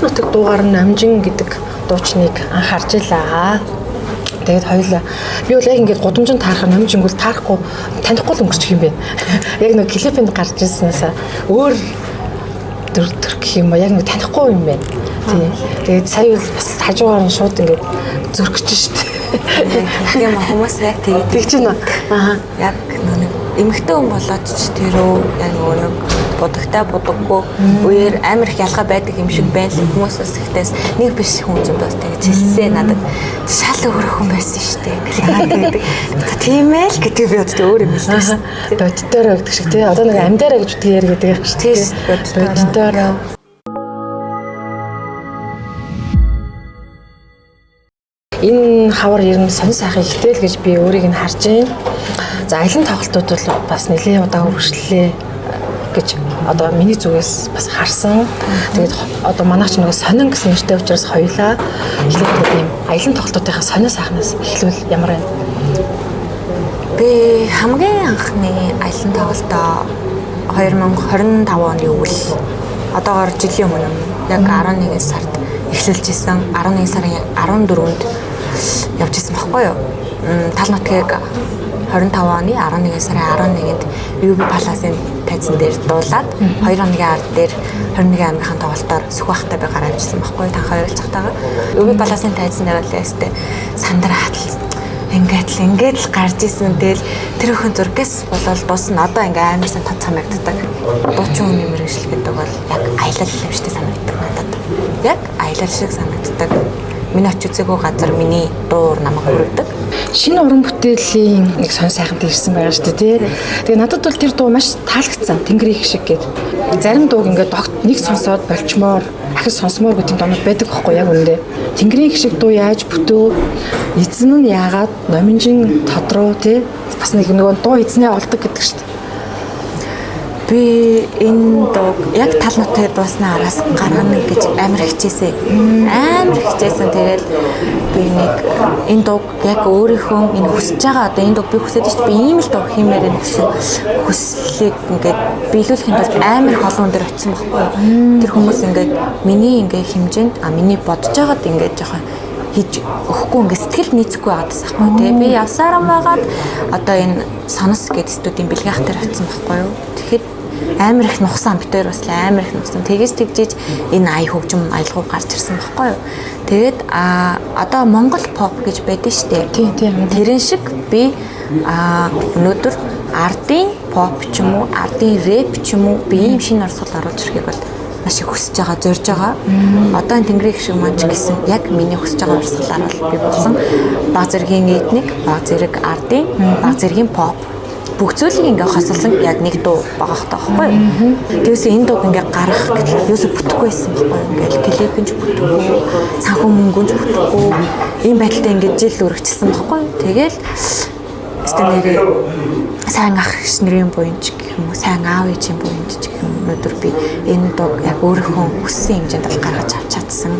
нутаг дуугаар Номжин гэдэг дуучныг анхаарч илаа. Тэгээд хоёулаа би бол яг ингээд гудамжинд таарах Номжингүүл таарахгүй танихгүй л өнгөрчих юм бэ. Яг нэг клипэнд гарч ирсэнээс өөр төр гэх юм яг нэг танихгүй юм байна. Тэгээд сая бол бас хажуугаар нь шууд ингээд зөргөж штт. Тийм хүмүүс яг тэгж байна. Аа. Яг нэг эмэгтэй хүн болоод ч тэрөө яг нэг будагтай будаггүй үеэр амар их ялгаа байдаг юм шиг байл хүмүүсээс ихтээс нэг биш хүн зөндөөс тэгж хэлсэн надад шал өөр хүн байсан штэ гэх. Тийм ээ л гэдэг би одоо өөр юм хэлсэн. Боддороо гэдэг шиг тий одоо нэг амьдаараа гэж үтгэе гэдэг юм шиг тий боддороо. Энэ хавар ер нь сонь сайхан ихтэй л гэж би өөрийг нь харж байна. За аялын тоглолтууд бол бас нэлээд удаа үргэлжлэлээ гэж одоо миний зүгээс бас харсан. Тэгээд одоо манайч нэг сонин гэсэн нэртэй учраас хоёлаа эхлээд ийм аялын тоглолтуудынхаа сонио сайхнаас эхлүүл ямар байна? Би хамгийн анхны аялын тоглолтоо 2025 оны үйл одоогоор жилийн өмнө яг 11 сард эхлүүлж исэн. 11 сарын 14-нд явж исэн баггүй юу? Тал нутгийг 25 оны 11 сарын 11-нд UB Palace-ын тайзан дээр дуулаад 2 хоногийн ард дээр 21 аймгийн тоглолтоор Сүхбаахтай би гараад ирсэн баггүй та хоёр л цагтаага. UB Palace-ын тайзан дээр л ястэй сандраад ингээд л гарч исэн. Тэгэл тэр өхөн зургээс болол дуусна. Одоо ингээ амар сан тод санагддаг. Дуучин хүний мэргэжил гэдэг бол яг аялал юм шиг санагддаг надад. Яг аялал шиг санагддаг. Миний очиж үзээгүй газар миний дуур намайг хүргэдэг. Шинэ уран бүтээлийн нэг сонь сайхантай ирсэн байгаа шүү дээ тий. Тэгээ надад бол тэр дуу маш таалагдсан. Тэнгэрийн их шиг гээд. Зарим дууг ингээд нэг сонсоод болчмоор ахис сонсмоор гэдэг донод байдаг байхгүй яг үүндээ. Тэнгэрийн их шиг дуу яаж бүтөө? Эзэн нь яагаад Номжин тодроо тий? Бас нэг дуу эзнээ олдог гэдэг шүү дээ. Би энэ дууг яг тал нутгийн дууснаа араас гаргана гэж амар хичээсэн. Тэгэл би нэг энэ дууг яг өөрийнхөө энэ хүсэж байгаа одоо энэ дууг би хүсэж шүү дээ. Би ийм л дуу хиймээр энэ хүслийг ингээд биелүүлэхийн тулд амар холуун дээр очисон байхгүй. Тэр хүмүүс ингээд миний ингээд хэмжээнд миний бодож байгаад ингээд жоохон хийж өгөхгүй ингээд сэтгэл нийцэхгүй байгаад байхгүй тий. Би явсараа байгаад одоо энэ сонос гэдэг студийн бэлгэх дээр очисон байхгүй юу. Тэгэхэд амар их нухсан битээр бас амар их нухсан. Тэгээс тэгжиж энэ ая хөгжим аялгау гарч ирсэн байхгүй юу. Тэгээд одоо Монгол pop гэж байдаг шүү дээ. Тийм. Тэрэн шиг би өнөөдөр ардын pop ч юм уу, ардын rap ч юм уу би ийм шинэ орсгол оруулж ирэхийг бол маш их хүсэж байгаа, зорж байгаа. Одоо энэ Тэнгэрийн их шиг маань ч гэсэн яг миний хүсэж байгаа орсголаар бол би болсон баг зэргийн этник, баг зэрэг ардын, баг зэргийн pop бүх зүйлийг ингээ хосолсон яг нэг дуу байгаа байхгүй юу. Тэгээс энэ дууг ингээ гаргах гэтэл юусо бүтэхгүй байсан байхгүй юу. Ингээл клипэнж бүтэхгүй, санхүү мөнгөнж бүтэхгүй. Ийм байдалтай ингээ жил үргэлжилсэн байхгүй юу. Тэгэл стенэрээ сайн ах шнэрийн буянч гэх юм уу, сайн аав ээжийн буянч гэх юм өнөөдөр би энэ дууг яг өөрийнхөө хүссэн хэмжээнд бол гаргаж авч чадсан.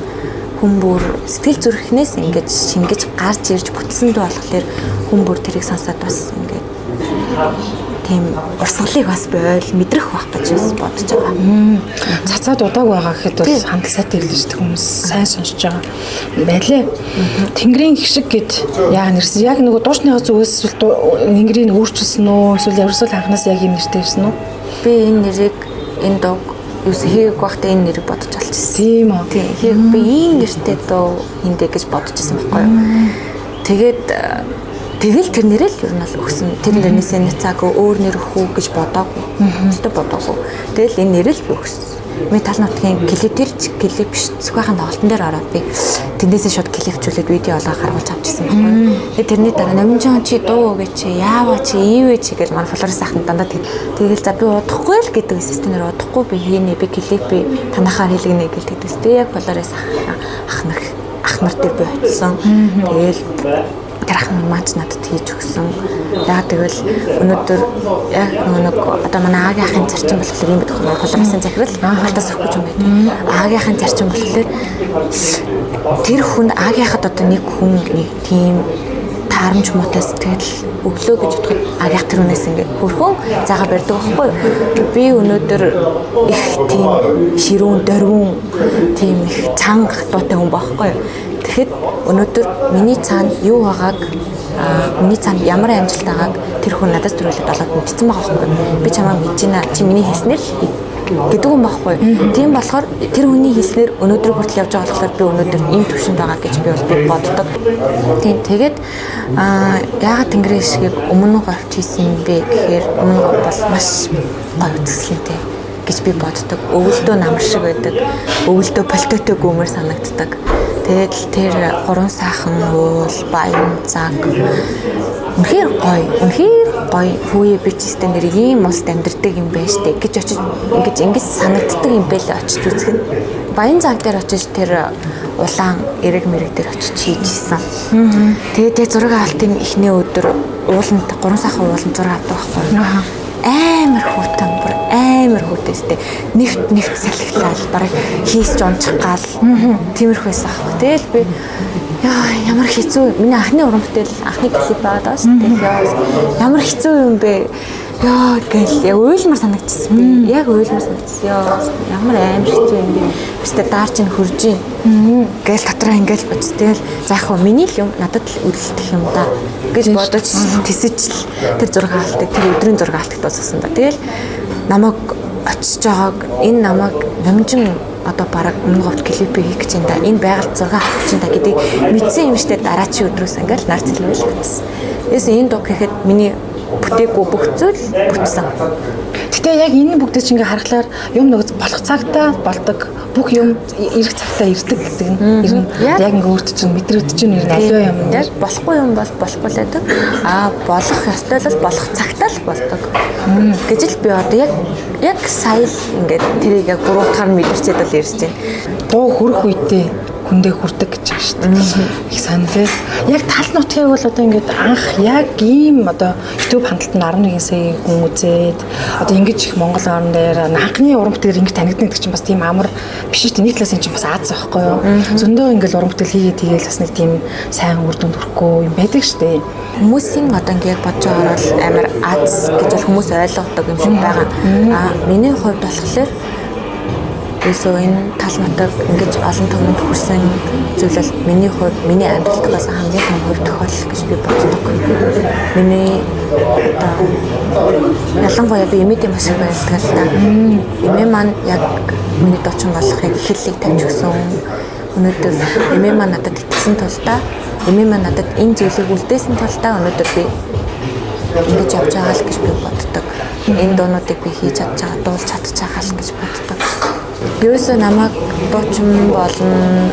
Хүн бүр сэтгэл зүрхнээс ингээд шингэж гарч ирж бүтсэн дуу болохоор хүн бүр тэрийг сонсоод бас ингээд тийм урсгалыг бас бойл мэдрэх байх гэж бодож байгаа. Цацаад удааг байгаа гэхэд бол хандлт сайтай хэлж шүү дээ хүмүүс сайн сонсож байгаа байлээ. Тэнгэрийн их шиг гэд яа нэрсэн яг нөгөө дуушныхаа зүгээс тэнгэрийг өөрчилсөн үү эсвэл ерөөсөө анханаас яг энэ нэртэй ирсэн үү? Би энэ нэрийг энэ дуу юус хийх байхдаа энэ нэрийг бодож олчихсан. Тийм үү. Тийм. Би ийм нэртэй дуу хиндэ гэж бодож байсан байхгүй юу. Тэгээд тэгэл тэр нэрэл ер нь бол өгсөн. Тэр нэрнээсээ нэцаагүй өөр нэр өгөх гэж бодоогүй. Өстө бодоогүй. Тэгэл энэ нэрэл би өгсөн. Би тал нутгийн клип биш Сүхбаахын тоглолтын дээр ороод би тэндээсээ шууд клипчүүлээд видео олгоо гаргуулж авчихсан байхгүй юу. Тэгээд тэрний дараа Номжин чи дуу гэж чи яаваа чи ийвэ чи гэж манай фолловерс ахын дандаа тэгэл за би удахгүй л гэдэг системээр удахгүй би хийнэ би клипээ танахаар хэлгэнэ гэж тэгдэс. Тэг яг фолловерс ах нар дээр би очисон. Тэгэл тэр ах маань надад хийж өгсөн. Яг тэгвэл өнөөдөр яг нэг одоо манай аагийн ахын зарчим болохоор юм байдаг байна. Фолловерсын захирал халтаас өгөх юм байдаг. Аагийн ахын зарчим болохоор тэр хүнд аагийнхад одоо нэг хүн нэг тийм харамж муутай сэтгэл өглөө гэж бодоход яг тэрүүнээс ингээд хөрхөн заагаа барьдаг байхгүй юу? Би өнөөдөр их тийм ширүүн дөрвөн тийм их чанга дуутай хүн байхгүй юу? Тэгэхэд өнөөдөр миний цаана юу байгааг миний цаана ямар амжилт байгааг тэр хүн надаас төрүүлээд олоод мэдсэн байгаа байхгүй юу? Би чамаа мэдэж байна. Чи миний хийснээр гэдэг юм байхгүй. Тийм болохоор тэр хүний хийснээр өнөөдөр хүртэл явж байгаа болохоор би өнөөдөр ийм төвшөнд байгаа гэж би боддог. Тийм тэгээд яагаад Тэнгэрийн ишгийг өмнө говьч хийсэн бэ гэхээр өмнө говь бол маш гоё үзэсгэлэнтэй гэж би боддог. Өвөлдөө намар шиг байдаг. Өвөлдөө полтотой гүмээр санагддаг. Тэгээд тэр гурван сайхан уул, баян цаг үнэхээр гоё хүүе би ч гэсэн нэр ийм уст амьдрдаг юм байна штэ гэж очиж ингэж санагддаг юм байлаа очиж үзэх. Баян цаг дээр очиж тэр улаан эрэг мэрэг дээр очиж хийжсэн. Тэгээд зураг авалтын эхний өдөр ууланд гурван сайхан ууланд зураг авдаг байхгүй. Амар хүүтэйстэй нэвт салхилаад бараг хийсч унчих гал тиймэрхүү байсан аахгүй. Тэгэл би ямар хэцүү миний анхны уран бүтээл анхны клип байгаад байгаа шүү дээ. Ямар хэцүү юм бэ? Гэл уйлмар санагдчихсан би. Яг уйлмар санагдчихсан. Ямар амар хэцүү юм бэ? Бистэ даарч нь хөрж ийн. Гэл дотроо ингээл боц. Тэгэл за яг хөө миний л юм надад л үлдэх юм да гэж бодож тэсэж тэр зураг авалтыг тэр өдрийн зураг авалтыг дуусгасан да. Тэгэл намайг очиж байгааг энэ намайг намжин одоо бараг өмнө говьт клипийг хийх гэж юм да. Энэ байгальд зураг авах гэж юм да гэдэг мэдсэн юм штэ дараачийн өдрөөс ингээл нар зэлвэл гэсэн.Ээс энэ дог гэхэд миний бүтээггүй бүх зүйл бүтсэн. Гэтэ яг энэ бүгдээ чинь ингээ харахаар юм нэг болох цагтаа болдог бүх юм ирэх цагтаа ирдэг гэдэг нь ер нь яг ингээ өөрт чинь мэдрэгдэж чинь ер нь аливаа юм яг болохгүй юм бол болохгүй л байдаг. Болох ёстой л болох цагтаа л болдог. Гэж л би одоо яг сая л ингээд тэрийг яг 3 дахаар мэдэрчээд л ирж байна. Дуу хүрэх үедээ хүндээ хүрдэг гэж байна шүү дээ. Их сайн тий. Яг тал нутгийг бол одоо ингээд анх яг ийм одоо YouTube хандлтанд 11 сая хүн үзээд одоо ингэж их Монгол орн дээр анхны уран бүтээл ингэж танигдна гэдэг чинь бас тийм амар биш шүү дээ. Нийт талаас нь чинь бас Аз байхгүй юу. Зөндөө ингээд уран бүтээл хийгээд тэгээл бас нэг тийм сайн үр дүнд хүрэхгүй юм байдаг шүү дээ. Хүмүүсийн одоо ингээд бодож байгаагаар л амар Аз гэж бол хүмүүс ойлгодог юм шиг байгаа. Миний хувьд болохоор эсвэл энэ тал нутаг ингэж олон түмэнд хүрсэн зүйл бол миний хувьд миний амьдралд бас хамгийн том хувь тохиолдол гэж би боддог. Миний одоо ялангуяа би эмээдээ маш их баярлдаг л да. Эмээ маань яг миний дуучин болохыг хэллийг тавьж өгсөн. Өнөөдөр эмээ маань надад итгэсэн тулдаа эмээ маань надад энэ зүйлийг үлдээсэн тулдаа өнөөдөр би ингэж явж байгаа л гэж би боддог. Энэ дуунуудыг би хийж чадж байгаа, дуулж чадж байгаа л гэж боддог. Юусе намайг дуучин болно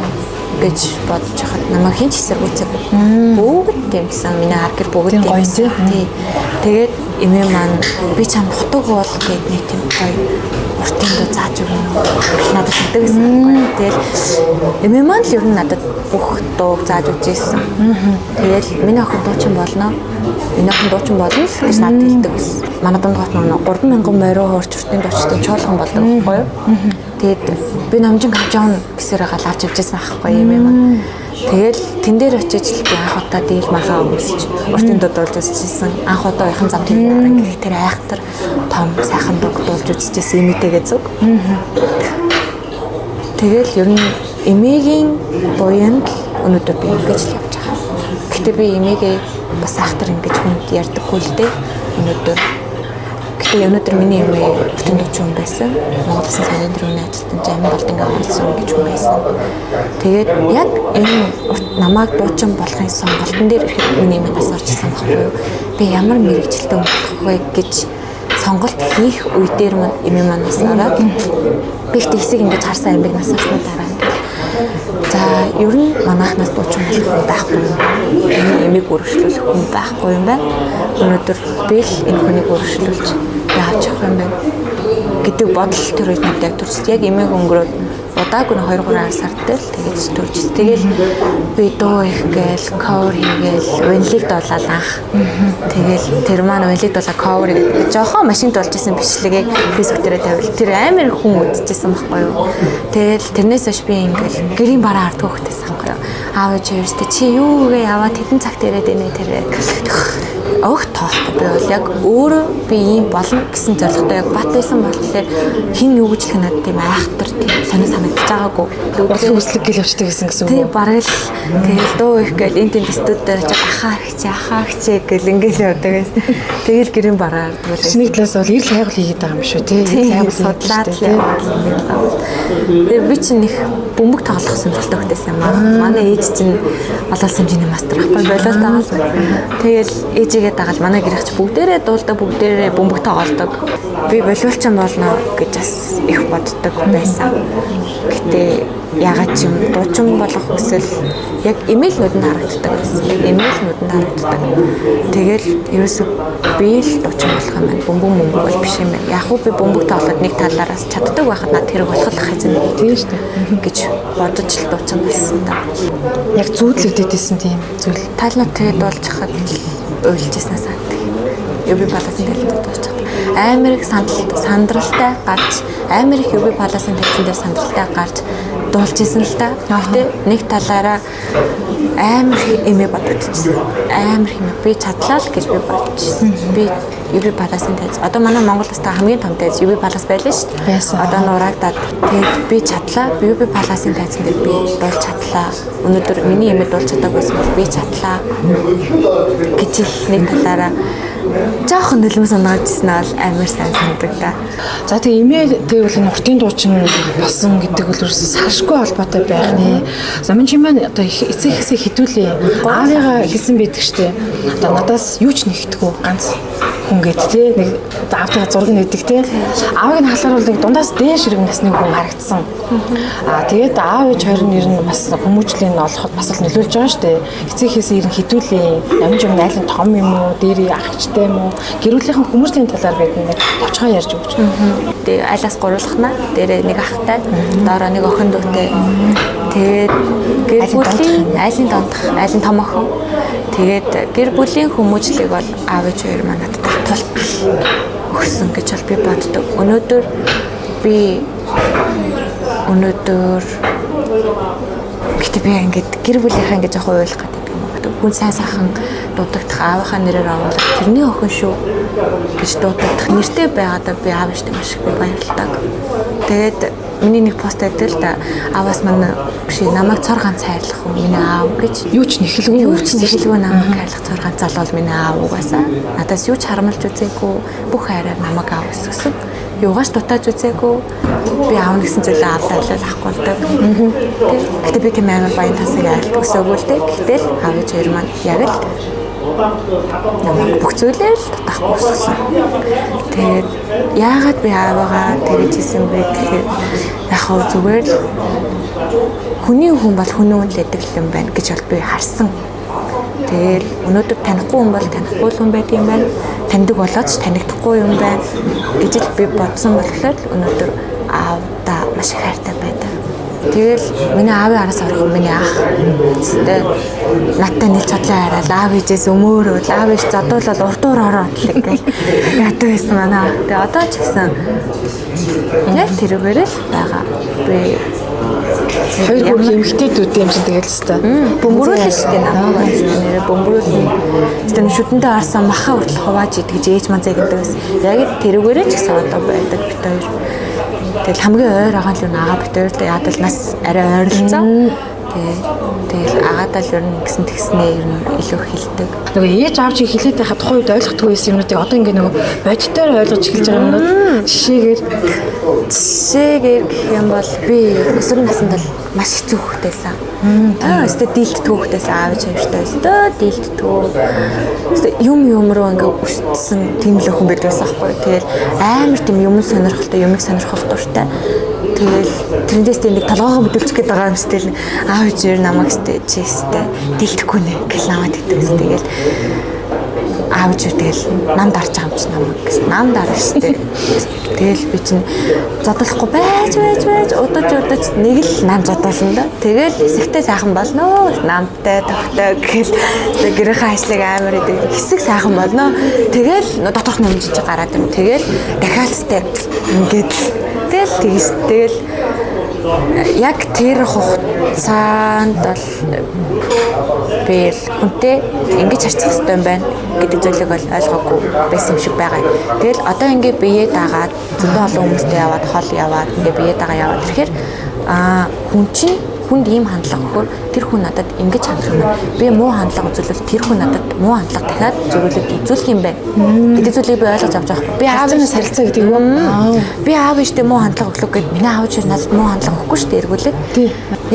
гэж бодож хахад намайг хинч эсэргүүцээ бүгд тэмсэн миний ар гэр бүгд тэмсэн. Тэгээд эмээ маань би чам хутаг бол гээд нэг тийм гоё уртын дуу зааж өгнө. Надад хэлдэг гэсэн гоё. Тэгэл эмээ маань л ер нь надад бүх дууг зааж өгч ийсэн. Тэгэл миний охин дуучин болно. Миний охин дуучин болно л гэж надад хэлдэг гэсэн. Манай дунд гот нэг 3,000 морь хуурч уртын дуучдын чуулган болдог байхгүй юу? Тэгээд би намжин авч явна гэсээр галаарч явжсэн аахгүй юм юм. Тэгэл тэн дээр очиж би анх удаа дийл махаа өмсч уртын дуудуулж үзчихсэн. Анх удаа яхан зам тэр тэр айхтар том сайхан дуудуулж үзчихсэн эмээтэйгээ зүг. Тэгэл ер нь эмээгийн буянд өнөөдөр би ингэж л явж байгаа. Гэтэ би эмээгээ бас айхтар ингэж хүнд ярьдаггүй л дээ. Өнөөдөр миний эмээ бүтэн дуучин хүн байсан. Монгол Улсын сангийн төрийн ажилтнанд амин болдонгийн орсон гэж хүн байсан. Тэгээд яг энэ намайг дуучин болохын сонголтын дээр ирэхэд миний эмээ нас орж ирсэн байхгүй юу? Би ямар мэрэгчлээ өмдөх вэ гэж сонголт хийх үе дээр мань эмээ маань нас ороод би их хэсэг ингэж харсан амиг нас орсны дараа ингээд за ер нь манайхнаас дуучин болох байхгүй юм. Миний эмээг өргөжлүүлэх хүн байхгүй юм байна. Өнөөдөр би л энэ хүнийг өргөжлүүлж авч явах юм байна гэдэг бодол тэр үед надад яг төрсөн. Яг эмээг өнгөрөөд удаагүй 2-3 сард л тэгэж төрж. Тэгэл би дуу их гээл cover хийгээл унилыг дуулаад анх. Тэгэл тэр маань унилыг дуулаад cover хийгээд жоохон машин дуулж исэн бичлэгийг Facebook дээр тавил. Тэр амар хүн үзчихсэн байхгүй юу. Тэгэл тэрнээс хойш би ингээл гэрийн бараа ард хөөхтэйсэн байхгүй юу. Аав ээж хоёрт чи юу гээ яваад хэдэн цагт ирээд инэ тэр огт тоохгүй би бол яг өөрөө би ийм болно гэсэн зорилготой яг бат байсан болохоор хин юу гэж хэлэх надад тийм айхтар тийм сонио санагдаж байгаагүй. Өглөө хүслэг гэл явчдаг гэсэн үг. Тийм бараг л тэгэл дуу их гэл энэ тийм студид дээр очиж ахаа хичээ гэл ингээл явдаг байсан. Тэгэл гэрэн бараа ардгүй. Шинийг талаас бол ирэл хайгуул хийгээд байгаа юм шүү тий. Хайгуул судлаад л яваа. Тэгээ би чинь их бөмбөг тоглох сонирхолтой хөлтэйсэн юм аа. Манай ээж чинь олон хэмжээний мастер байхгүй болоод байгаа. Тэгэл ээжигээ дагаад манай гэр ихч бүгдээрээ дуулдаг, бүгдээрээ бөмбөг тоглодог. Би волейболчин болно гэж бас их боддог байсан. Гэтэ ягаад ч юм дуучин болох хүсэл яг имэйлнүүд нь харагддаг байсан. Яг имэйлнүүд нь харагддаг. Тэгэл ерөөсөө би л дуучин болох юм байна. Бөмбөг бол биш юм байна. Яг уу би бөмбөг тоглоод нэг талаараас чаддаг байхад надад хэрэг болох хэзээ тийм шүү дээ гэж бодож л дуучин болсон та. Яг зүүдлэгдээдсэн тийм зүйл. Талнууд тэгээд дуулж хахад уйлжсэнаа сандаг. Юби баласын дээр дуулж хахад амар их сандралтай гарч амар их юби баласын тавцсан дээр сандралтай гарч дуулж исэн л та. Гэхдээ нэг талаараа амар их эмээ бодогдчихсэн. Амар их би чадлаа л гэж би бодчихсон. Би юби баласын тавц. Одоо манай Монгол улстай хамгийн том тавц юби балас байлаа шүү дээ. Одоо нуурагдаад тэгээд би чадлаа. Юби баласын тавцсан дээр би дуулж чадлаа. Өнөөдөр миний эмээ дуулж чадаагүй байсан би чадлаа гэж нэг талаараа жоохон нөлөө санаажсэн бол амар сайн санагдав та. За тэгээ эмээ тэгвэл нуртын дуучин болсон гэдэг бол ерөөсөө салшгүй холбоотой байх нэ. За минь чимээ одоо эцэгээсээ хідүүлээ. Аавыгаа хэлсэн байдаг штэ. Одоо надаас юу ч нэгтгэв ганц хүн гээд те нэг аавтайгаа зураг нэдэг те. Аавыг нь халаар бол нэг дундаас дээш иргэн насны хүн харагдсан. Тэгээд аав ээж хоёр нь ер нь бас хүмүүжлийн олоход бас л нөлөөлж байгаа штэ. Эцэгээсээ ирэн хідүүлээ. Ямар ч юм айлын том юм уу, дээрээ ахчтай юм уу? Гэрүүлийнхэн хүмүүжлийн талаар бид нэг товчгоо ярьж өгч. Тэгээ айлаас гурлахна. Дээрээ нэг ахтай, доороо нэг охин дүүтэй. Тэгээд гэр бүлийн айлын дондох, айлын том охин. Тэгээд гэр бүлийн хүмүүжлийг бол аав ээж хоёр манад тулт өгсөн гэж бол би боддог. Өнөөдөр гэхдээ би ингээд гэр бүлийнхаа ингээд жоохон ойлгох гэдэг юм уу. Хүн сайн сайхан дуудагдах аавынхаа нэрээр аваад тэрний охин шүү гэж дуудагдах нэртэй байгаадаа би аав ээжтэй маш их баярлалаа. Тэгээд миний нэг пост байдаг л да ааваас манай биш намайг цор ганц хайрлах хүн миний аав гэж Юу ч нэхэлгүй намайг хайрлах цор ганц залуу миний аав угаасаа надаас юу ч харамлж үзээгүй бүх хайраар намайг аав өсгсөн. Юугаач дутааж үзээгүй би аав гэсэн зүйлээ аавдаа авахгүй л дээ. Гэхдээ би тийм амар баян тасыг айлт өсөөгүй л дээ. Гэтэл аав ээж хоёр маань яг л намайг бүх зүйлээр л дутахгүй өсгсөн. Тэгээд яагаад би аавгаа тэгэж хийсэн бэ гэхээр яг хөө зүгээр л хүний хүн бол хүний үнэлдэг юм байна гэж бол би харсан. Тэгэл өнөөдөр танихгүй хүн бол танихгүй хүн байдаг юм байна. Таньдаг болоод ч танигдахгүй юм байна гэж л би бодсон болохоор өнөөдөр аавдаа маш их хайртай байдаг. Тэгэл миний аавын араас орох миний ах. Тэ надтай нийл чадлаа хараад аав ээжээс өмөөрөөл аав ээж задуулаад урдуур ороо гэх ядуу байсан манай. Тэгээ одоо ч гэсэн яг тэрүүгээр л байгаа. Би хоёр хүн эмэгтэйдүүд юм чинь тэгэл хэвээр бөмбөрүүлсэн шүү дээ намайг нэрээ бөмбөрүүлсэн. Тэгтээ шүтэндээ арсан маха хүртэл хувааж идэж ээж манзай гэдэг бас яг тэрүүгээрээ ч гэсэн одоо байдаг бит хоёр. Тэгэл хамгийн ойр байгаа л юу агаа бит хоёр л яадал нас арай ойрлцоо. Тэгэл агаадаа л ер нь ингэсэн тэгснээ ер нь илүү хилдэг. Нөгөө ээж аав чи хэлээд байхад тухайн үед ойлгохгүй байсан юмнуудыг одоо ингээ нөгөө бодитоор ойлгож эхэлж байгаа юмнууд жишээгээр гэх юм бол би өсвөр наснд бол маш хэцүү хөвгтэйсэн. Өстө дийлддэг хөвгтэйсэн аав ээж хоёртой өстө дийлддэг. Өстө юм руу ингээ өссөн тийм л хүн байдгаас аахгүй. Тэгэл амар тийм юм сонирхолтой, юмыг сонирхох дуртай. Тэгэл тэрнээс нэг толгоогоо мэдүүлчих гээд байгаа юм стэл аав ээж намайг сте чистэй дийлдэхгүй нэ гэл намайг тэгдэг. Тэгэл аав ч тэгэл намд арч байгаа юм чи намайг гэсэн. Намд арна штэ. Тэгэл би чинь зодолохгүй байж удаж нэг л нам зодолно да. Тэгэл хэсэгтэй сайхан болно. Намтай тогтой гэл гэрийнхээ ажлыг амар идэг. Хэсэг сайхан болно. Тэгэл доторх нэмж гараад юм. Тэгэл дахиад сте ингээд тэгэл яг тэр хугацаанд бол би хүнтэй ингэж харьцах хэрэгтэй юм байна гэдэг зүйлийг бол ойлгоогүй байсан юм шиг байгаа. Тэгэл одоо ингээ бие дагаад зөндөө олон хүмүүстэй яваад хол яваад ингээ бие дагаа яваад ирэхээр хүн чинь хүнд ийм хандлага өгөхөөр тэр хүн надад ингэж хандах юм. Би муу хандлага үзүүлвэл тэр хүн надад муу хандлага дахиад зөвлөд үзүүлэх юм байна. Гэдэг зүйлийг би ойлгож авч байгаа. Би аавынаас харилцаа гэдэг юм уу? Би аав ээжтэй муу хандлага өглөө гэд миний аав ээж надад муу хандлага өгөхгүй шүү дээ эргүүлээ.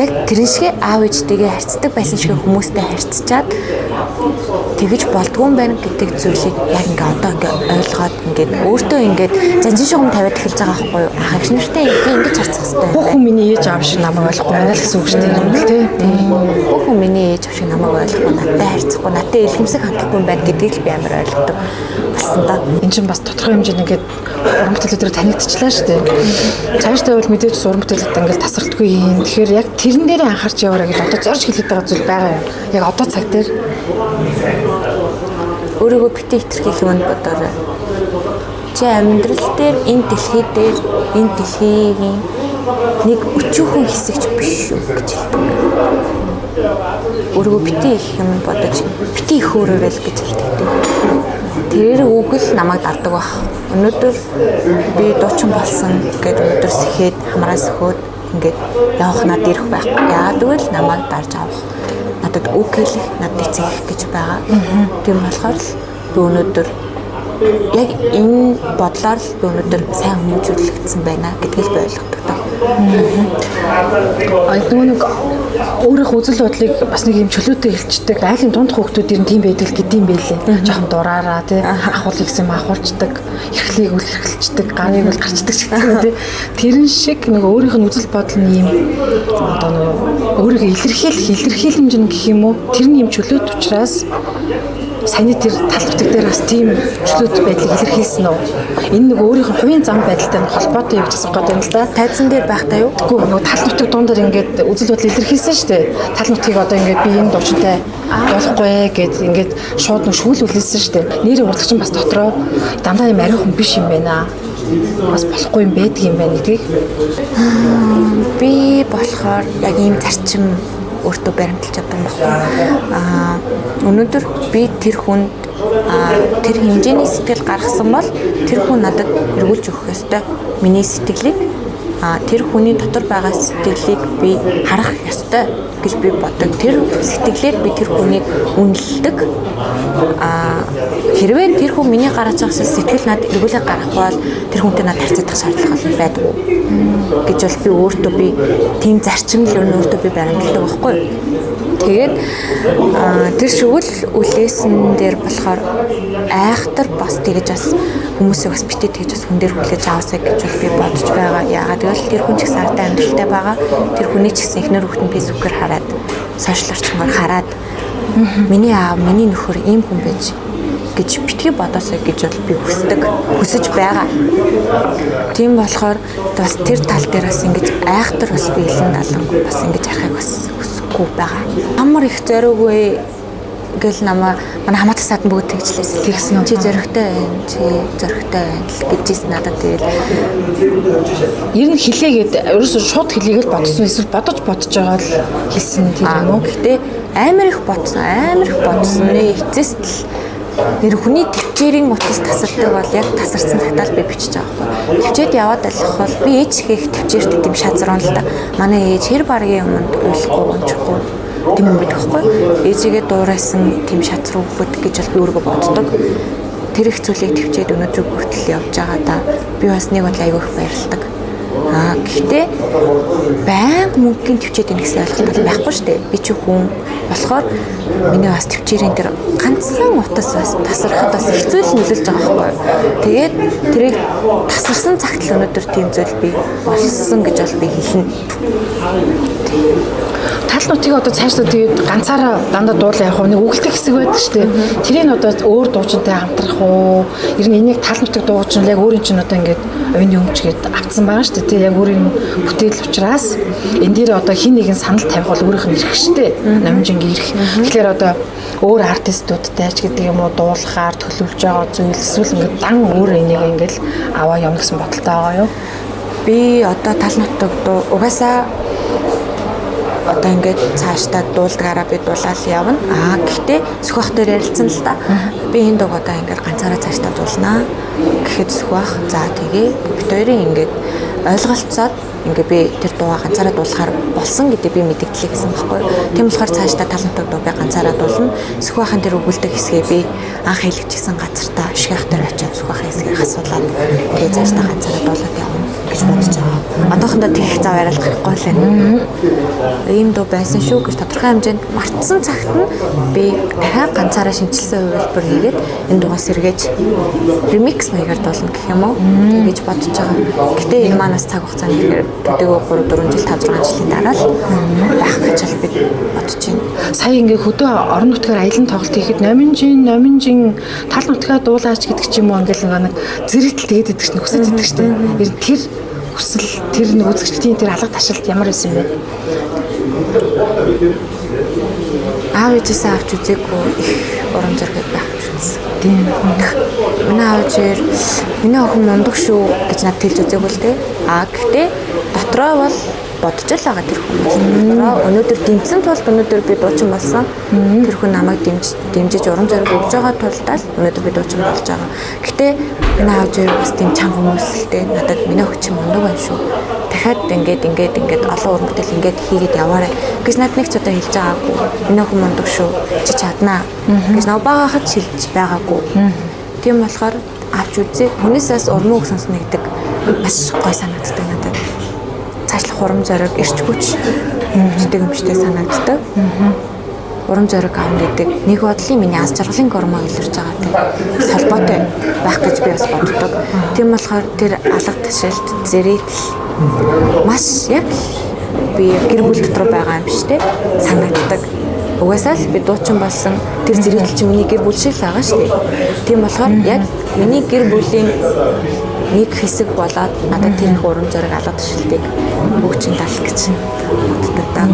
Яг тэрэн шиг аав ээжтэйгээ харьцдаг байсан шиг хүмүүстэй харьцчаад тэгэж болдгүй юм байна гэдэг зүйлийг яг ингээ одоо ингээ ойлгоод ингээ өөртөө ингээ занжин шугам тавиад эхэлж байгаа байхгүй юу? Ах их нэртэй би ингэж харьцах хэрэгтэй. Бүх хүн миний ээж аав шиг намайг ойлгохгүй байна л гэсэн үг шүү дээ. Бүх хүн миний ээж аав шиг намайг ойлгохгүй, надтай харьцахгүй, надтай илгэмсэг хандахгүй юм байна гэдгийг л би амар ойлгодог болсон да. Энд чинь бас тодорхой хэмжээнд ингээд уран бүтээлүүдээр танигдчихлаа шүү дээ. Цаашдаа бол мэдээж уран бүтээлүүд ингээд тасралтгүй юм. Тэгэхээр яг тэрэн дээрээ анхаарч яваарай гэж одоо зорж хэлээд байгаа зүйл байгаа юм. Яг одоо цаг дээр өөрийгөө битээ хитрхийг юмд бодоорой. Чи амьдрал дээр энэ дэлхий дээр энэ дэлхийн нэг өчүүхэн хэсэгч биш үү гэж хэлдэг. Өөрийгөө битээ их юм бодож битээ их өөрөөрэй л гэж хэлдэг. Тэр үг л намайг дардаг баг. Өнөөдөр би дуучин болсон гэдэг өнөөдөр сэхэд хамраас өгөөд ингээд явах надад ирэх байхгүй. Яагаад гэвэл намайг дарж авах. Надад үг хэлэх, надад эцэгэх гэж байгаа. Тийм болохоор л би өнөөдөр яг энэ бодлоор л би өнөөдөр сайн хүмүүжүүлэгдсэн байна гэдгийг би ойлгодог таа. Нэг өөрийнхөө үзэл бодлыг бас нэг юм чөлөөтэй хэлцдэг. Айлын дунд хүүхдүүд ер нь тийм байдаг л гэдэм байлээ. Жохон дураараа тий ахуулъя гэсэн ахуулцдаг, эрхлийг үл эрхэлцдэг, гарыг үл гарчдаг ч гэдэг тий. Тэрэн шиг нэг өөрийнх нь үзэл бодол нь юм одоо нэг өөрийгөө илэрхийлэмжнэ гэх юм уу? Тэр нь юм чөлөөт учраас саяны тэр талбартаг дээр бас тийм чөлөөт байдлыг илэрхийлсэн үү? Энэ нэг өөрийнхөө хувийн зам байдалтай нэг холбоотой юу гэж асуух гэдэг юм л да. Тайзан дээр байхдаа юу? Тэгвэл нөгөө талбартаг дундаар ингээд үзэл бодол илэрхийлсэн шүү дээ. Тал нутгийг одоо ингээд би энэ дуучинтай болохгүй гэд ингээд шууд нэг шүүлүүлсэн шүү дээ. Нэрийн урлагч нь бас дотроо дандаа юм ариухан биш юм байна. Бас болохгүй юм байдаг юм байна гэдгийг. Би болохоор яг ийм зарчим өөртөө баримталж чадсан байхгүй. Өнөөдөр би тэр хүнд тэр хэмжээний сэтгэл гаргасан бол тэр хүн надад эргүүлж өгөх ёстой. Миний сэтгэлийг тэр хүний дотор байгаа сэтгэлийг би харах ёстой гэж би боддог. Тэр сэтгэлээр би тэр хүнийг үнэлдэг. Хэрвээ тэр хүн миний гаргаж байгаа сэтгэл надад эргүүлээ гаргахгүй бол тэр хүнтэй надад харьцах шаардлага байдгүй гэж бол би өөртөө би тийм зарчим л өөртөө би баримталдаг байхгүй. Тэгээд тэр шүгэл үлээсэн дээр болохоор айхтар бас тэгэж бас хүмүүсийг бас битээ тэгэж бас хүн дээр хүлээж аваасаа гэж бол би бодож байгаа. Яагаад гэвэл тэр хүн ч гэсэн артай амьдралтай байгаа. Тэр хүний ч гэсэн эхнэр хүүхэд нь фэйсбүүкээр хараад, сошиал орчмоор хараад миний аав, миний нөхөр ийм хүн байж гэж битгий бодосоо гэж бол би хүсэж байгаа. Тийм болохоор бас тэр тал дээр бас ингэж айхтар бас би илэн далангүй бас ингэж харахыг бас хүсэхгүй байгаа. Амар их зориугүй гэл манай хамаатан садан бүгд тэгжлээсэн. Тэгсэн үү? Чи зоригтой байна, чи зоригтой байна гэжсэн надад тэгэл. Ер нь хэлээгээд ерөөсөө шууд хэлээгээл бодсон эсвэл бодож байгаа л хэлсэн тийм юм уу? Гэхдээ амар их бодсны эцэст л нэр хүний төвчээрийн утас тасардаг бол яг тасарсан цагтаа л би бичиж байгаа байхгүй. Төвчээд яваад алах бол би ээж хийх төвчээртэй тийм шазран л да. Манай ээж хэр баргийн юмд үйлэхгүй унчихгүй тийм юм байдаг байхгүй. Ээжигээ дуурайсан тийм шазруу хөхөд гэж бол би өөрийгөө боддог. Тэр их зүйлийг төвчээд өнөөдөр хүртэл явж байгаа да. Би бас нэг бол айгүй их баярлдаг. Гэхдээ байнга мөнгөний төвчээд ийн гэсэн ойлголт байхгүй шүү дээ. Би чи хүн болохоор миний бас төвчээрийн тэр ганцхан утас бас тасархад бас хэцүү л нөлөөлж байгаа байхгүй. Тэгээд тэрийг тасарсан цагт л өнөөдөр тийм зүйл би болсон гэж бол би хэлнэ. Тал нутгийг одоо цаашдаа тэгээд ганцаараа дандаа дуулаа явах нэг үгэлтэх хэсэг байдаг шүү дээ. Тэрийг одоо өөр дуучинтай хамтрах уу? Ер нь энийг тал нутгийг дуучин яг өөрийн чинь одоо ингээд оюуны өмчгээд авцсан байгаа шүү дээ. Тэ яг өөрийн бүтээл учраас энэ дээр одоо хин нэгэн санал тавих бол өөрийнх нь ирэх шүү дээ. Номжингийн ирэх. Тэгэхээр одоо өөр артистуудтай ч гэдэг юм уу дуулахаар төлөвлөж байгаа зүйл эсвэл ингээд дан өөр энийг ингээд аваа явна гэсэн бодолтой байгаа юу? Би одоо тал нутаг угаасаа одоо ингээд цаашдаа дуулдгаараа би дуулаад явна. Гэхдээ сөхөх дээр ярилцсан л да. Би энэ дог одоо ингээд ганцаараа цаашдаа дуулнаа гэхэд сөхөх. За тэгээ бид хоёрын ингээд ойлголцоод ингээ би тэр дуугаа ганцаараа дуулахаар болсон гэдэг би мэдгдлээ гэсэн байхгүй. Тийм болохоор цаашдаа тал нутаг дуу би ганцаараа дуулна. Сөхөхын тэр өгүүлдэг хэсгээ би анх хэлэгчсэн газартаа шгэх дээр очиод сөхөхын хэсгийг асуулаад тэгээ цаашдаа ганцаараа дуулаад явна гэж бодож байгаа. Одоохондоо тэгэх зав яриад гарахгүй л байна. Ийм дуу байсан шүү гэж тодорхой хэмжээнд мартсан цагт нь би дахиад ганцаараа шинжилсэн хувилбар хийгээд энэ дуугаа сэргээж ремикс маягаар дуулна гэх юм уу гэж бодож байгаа. Гэтэ энэ манаас цаг хугацааны хэрэг төдийгөө 3 4 жил 5 6 жилийн дараа л байх гэж би бодож байна. Сая ингээ хөдөө орон нутгаар аялын тоглолт хийхэд номинжин тал нутгаа дуулаач гэдэг ч юм уу ингээл нэг зэрэгтэл тэгээд идэх чинь хүсэж идэх штеп. Тэр хүсэл тэр нэг үзэгчдийн тэр алга ташаалт ямар байсан бэ? Аав ээжээсээ авч үзээгүй их урам зориг байх үзсэн. Тийм. Манай аавчээр миний охин мундаг шүү гэж надад хэлж үзээгүй л дээ. Гэхдээ дотроо бол бодож л байгаа тэр хүн. Өнөөдөр дэмжсэн тул өнөөдөр би дуучин болсон. Тэр хүн намайг дэмжиж урам зориг өгж байгаа тулдаа л өнөөдөр би дуучин болж байгаа. Гэтэ манай аавчээр бас тийм чанга хүмүүс л дээ. Надад миний охин чинь мундаг байна шүү. Дахиад ингээд олон уран бүтээл ингээд хийгээд яваарай гэж надад нэг ч удаа хэлж байгаагүй. Миний охин мундаг шүү. Чи чаднаа гэж нав багахад хэлж байгаагүй. Тийм болохоор авч үзээ. Хүнээсээс урмыг сонсно гэдэг маш гой санагддаг надад. Цаашлах урам зориг ирч хүч гэдэг юмштэй санагддаг. Урам зориг авна гэдэг нэг бодлын миний аз жаргалын гормон илэрж байгаатай холбоотой байх гэж би бас боддог. Тийм болохоор тэр алга ташаалт зэрэгтэл маш яг би гэр бүл дотор байгаа юм биш үү санагддаг. Угаасаа л би дуучин болсон тэр зэрэгтэл чи миний гэр бүл шиг л байгаа шүү дээ. Тийм болохоор яг миний гэр бүлийн нэг хэсэг болоод надад тэр их урам зориг алга ташаалтыг бүгчин талах гэж боддог даа.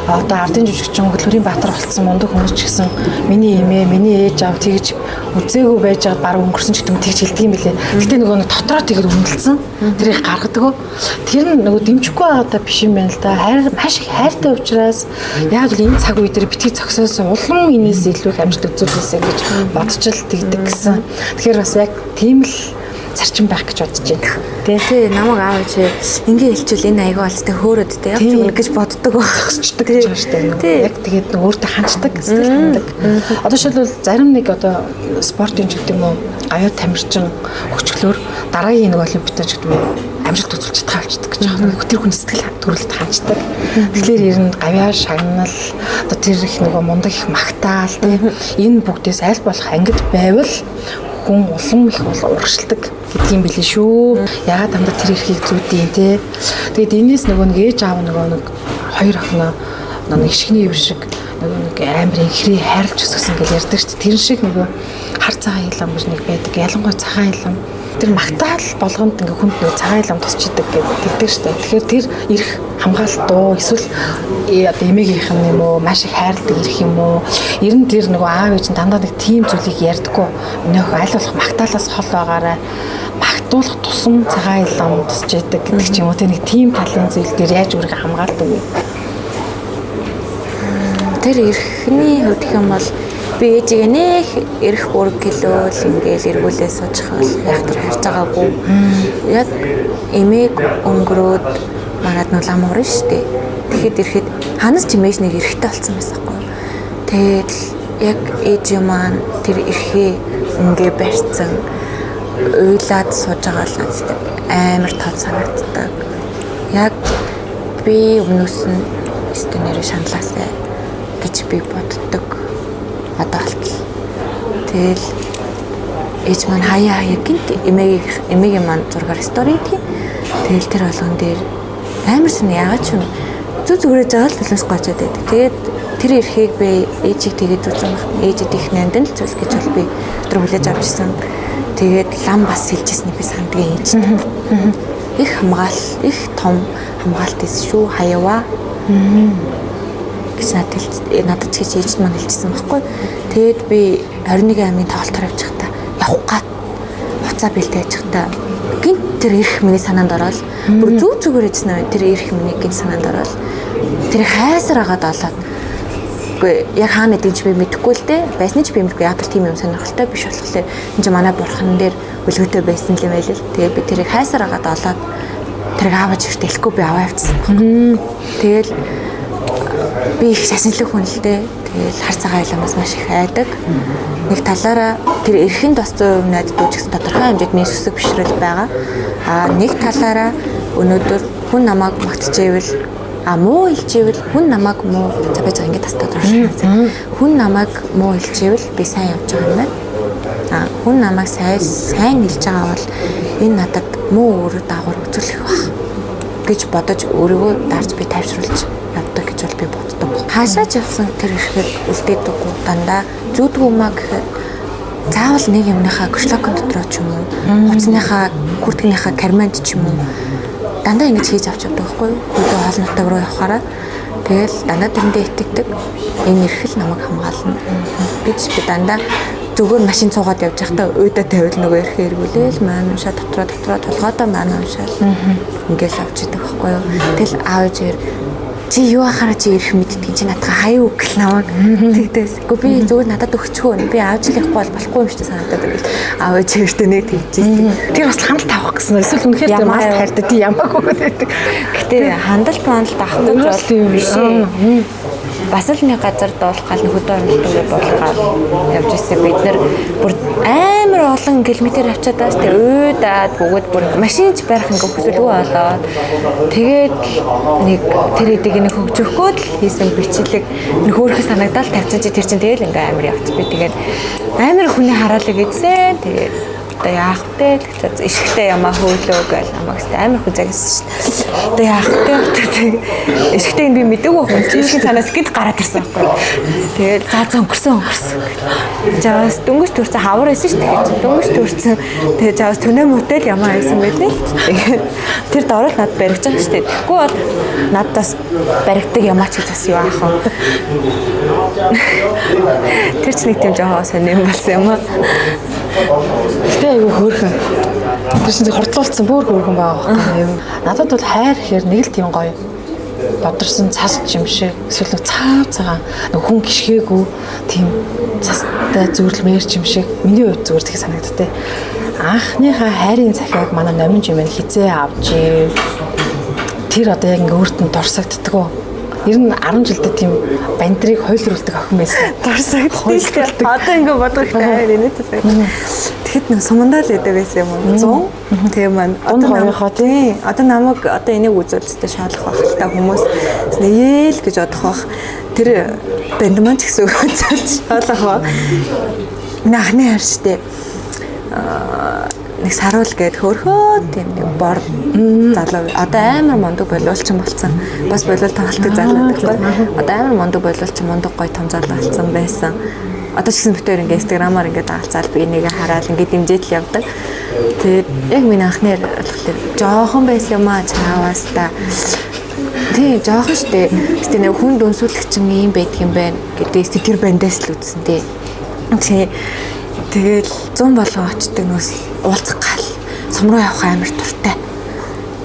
Одоо ардын жүжигчин Хөлбөрийн Баатар болсон мундаг хүмүүс ч гэсэн миний эмээ, миний ээж аав тэгж үзээгүй байж байгаад баг өнгөрсөн ч гэдэг нь тэгж хэлдэг юм билээ. Гэтэ нөгөө дотроо тэгэр үнэлсэн. Тэрийг гаргадаг. Тэр нь нөгөө дэмжихгүй байгаадаа биш юм байна л да. Маш их хайртай учраас яг л энэ цаг үе дээр битгий зогсоосон улам энэс илүү их амжилт үзүүлээсэй гэж бодож л тэгдэг гэсэн. Тэгэхээр бас яг тийм л зарчим байх гэж бодож байна. Тэгээ намайг аав чи ингээ хэлчихвэл энэ аягүй алстай хөөрөд тэ явж өгнө гэж боддог багчдаг гэж байна шүү дээ. Яг тэгээд өөртөө ханддаг, сэтгэл хандаг. Одоо шилбэл зарим нэг одоо спортын ч гэдэг юм уу, аюу тамирчин өчглөөр дараагийн нэг олимпиадад ч гэдэг юм уу амжилт үзүүлж чадхаа болчихдог гэж байна. Тэр хүн сэтгэл төрөлд ханддаг. Тэгэхээр ер нь гавьяа шагнал одоо тэр их нөгөө мундаг их магтаал тэ энэ бүгдээс аль болох ангид байвал хүн улам их урагшилдаг гэдгийм билээ шүү. Яагаад дандаа тэр эрхийг зүйдیں те. Тэгээд энэс нөгөө нэг ээж аав нөгөө нэг хоёр охиноо нэг шигний юм шиг нөгөө нэг амир ихрээ хайрлж өсгсөн гэж ярьдаг шүү дээ. Тэр шиг нөгөө хар цагаан илам гэж нэг байдаг. Ялангуяа цагаан илам. Тэр магтаал болгонд ингээ хүнд нөгөө цагаан илам тусчидэг гэдэг шүү дээ. Тэгэхээр тэр эрх хамгаалалт дуу эсвэл одоо эмээгийнх нь юм уу маш их хайрладаг ирэх юм уу ер нь тэр нөгөө аав ээж нь дандаа нэг тийм зүйлийг ярьдаггүй нөх аль болох магтаалаас хол байгаарай магтуулах тусам цагаан илам тусч яадаг гэдэг ч юм уу тэр нэг тийм талын зүйл дээр яаж өөрийгөө хамгаалдаг вэ тэр эрхний хувьд гэх юм бол би ээжигээ нэх эрх бүрэг гэлөөл ингээл эргүүлээ суучих бол яг тэр харж байгаагүй яг эмээг өнгөрөөд манад нь лам уурна шүү дээ. Тэгэхэд ирэхэд ханаас ч имэж нэг эрэхтэй болсон байсан байхгүй. Тэгээд яг ээж маань тэр эрхээ ингээ барьцсан уйлаад сууж байгаа л надад амар тод санагддаг. Яг би өмнөөс нь стенэрэ шаналаасаа гэж би боддог. Одоо болтол. Тэгэл ээж маань хаяа гинт эмээгийн маань зургаар стори тийм. Тэгэл тэр болгон дээр амар сүн яагаад ч зүгээрээ жаал төлөөс гоцоод байдаг. Тэгээд тэр эрхийг би ээжийг тэгээд зүзэн ээжэд их нандин л зүйл гэж бол би өдөр хүлээж авч ирсэн. Тэгээд лам бас хэлжсэний би сандгийн ээжтэй. Их хамгаал, их том хамгаалт эс шүү хаява. Гэж надад ч гэж ээжд маань хэлжсэн байхгүй. Тэгээд би 21 аймгийн тоглолтоор явж байхдаа явах гад хуцаа бэлдээж байхдаа гинт тэр эрх миний санаанд ороод бүр зүгээр эзнэ тэр эрх миний гинт санаанд ороод тэр хайсар агаад олоод үгүй яг хаана гэдгийг би мэдэхгүй л дээ байсны ч би мэдгүй яг л тийм юм сонирхолтой биш болохоор энэ чинь манай бурхан дээр үлгөөтэй байсан юм байл л тэгээд би тэрийг хайсар агаад олоод тэрийг аваад ирэх хэлэхгүй би аваа явцсан. Тэгэл би их шашинлаг хүн л дээ. Тэгэл хар цагаан айлмаас маш их айдаг. Нэг талаараа тэр эрхэнд бас 100% найддаг гэсэн тодорхой хэмжээнд нийс өсөг бишрэл байгаа. Нэг талаараа өнөөдөр хүн намайг магтжээвэл муу хэлжээвэл хүн намайг муу за байж байгаа ингээд бас тодорхой. Хүн намайг муу хэлжээвэл би сайн явж байгаа юм байна. Хүн намайг сайн хэлж байгаа бол энэ надад муу өөр дагавар үзүүлэх баг гэж бодож өөрийгөө дарж би тайвшруулж явдаг гэж бол би боддог. Хаашаач явсан тэр ихээр үлдээдэггүй дандаа зүудгүй маа гэхэд заавал нэг юмныхаа кошлокон дотроо ч юм уу хуцсныхаа хүртгэнийхаа карманд ч юм уу дандаа ингэж хийж авч явдаг байхгүй юу? Хөлөө хоол нутаг руу явахаараа тэгэл дандаа тэрэндээ итгэдэг. Энэ эрхэл намайг хамгаална гэж би дандаа зүгээр машин цуугаад явж байхдаа уйдаа тавил нөгөө эрхээ эргүүлээл маань уншаа дотроо толгойдоо маань уншаал ингээл авч идэг байхгүй юу? Тэгэл аавж чи юу ахаараа чи ирэх мэддгийг чи надад хаяа үг гэл намайг тэгдээс. Гэхдээ би зүгээр надад өгчихөө. Би аавч л явахгүй бол болохгүй юм шүү дээ санагдаад байл. Аавч ихтэй нэг тэгжсэн. Тэр бас хандлт авах гэсэн. Эсвэл үнэхээр тэр мал хайртай тий ямаагүй байдаг. Гэтэ хандлт авахгүй бол тийм биш. Бас л нэг газар дуулах гал хөдөө орнолттой болгоод явж ирсэн. Бид нэр бүр амар олон километр авчаад бас тэг өөдаад бөгөөд бүр машинч барих ингээ хүсэлгүй болоод тэгээд нэг тэр эдийг нэг хөгжөхгүй л хийсэн бичлэг нэг хөөрхөс санагдал тавьсан чи тэр чин тэгэл ингээ амар явц би тэгээд амар хүний хараалаг гэсэн тэгээд одоо яах вэ гэж ишгтэй ямаа хөөлөө гэл намайг амар хүн загсан шүү дээ. Одоо яах вэ? Ишгтэй би мэдээгүй хүн. Ишгийн цанаас гид гараад ирсэн байхгүй. Тэгээд за өнгөрсөн. Жаас дөнгөж төрсөн хавар байсан шүү дээ. Дөнгөж төрсөн. Тэгээд жаас төнөө мөтөл ямаа байсан байлээ. Тэгээд тэр дорол над баригч байгаа шүү дээ. Тэгэхгүй бол надаас баригдаг ямаа ч гэсэн юу аах вэ? Тэр ч нэг тийм жоохон сонирм болсон юм аа. Гэтэ айгүй хөөрхөн. Тэр чинь хордлуулсан бүр хөөрхөн байгаа байхгүй. Надад бол хайр гэхээр нэг л тийм гоё. Бодорсон цас юм шиг эсвэл цаав цагаан хүн гიშгээгүй тийм цастай зүрлмээр юм шиг миний хувьд зүгээр тэг санагдтыг. Анхныхаа хайрын захиаг манай номин юм хизээ авч тэр одоо яг ингээ өөрт нь дурсагддаг. Ер нь 10 жилдээ тийм бандрыг хойлруулдаг охин байсан. Дурсагддаг. Одоо ингээ бодох хайр инээтэй. Тэгэхэд нэг сумандаа л байдаг байсан юм уу? 100. Тэгээ маань одоо гоёхоо тий. Одоо намайг одоо энийг үзүүлэлттэй шаалах байх та хүмүүс нээл гэж бодох бах. Тэр банд маань ч гэсэн үзүүлж шаалах ба. Нахны харштэй. Нэг саруул гээд хөөрхөө тийм нэг бор залуу одоо амар мондөг боловлчин болсон. Бас болов тоглолтыг зарлаад байхгүй. Одоо амар мондөг боловлчин мондөг гой том залуу болсон байсан. Одоо ч гэсэн битээр ингээ инстаграмаар ингээ дагалцаал би энийг хараад ингээ дэмжиж л явдаг. Тэгээд яг миний анхны болохоор жоохон байсан юм аа чааваас та. Тий, жоохон штэ. Гэтэ нэг хүн дүнсүүлэгч юм байдаг юм байна гэдээс тэр бандаас л үзсэн тий. Тэгэл 100 болгоо очдөг нөөс уулзах гал сумруу явах амар дуртай.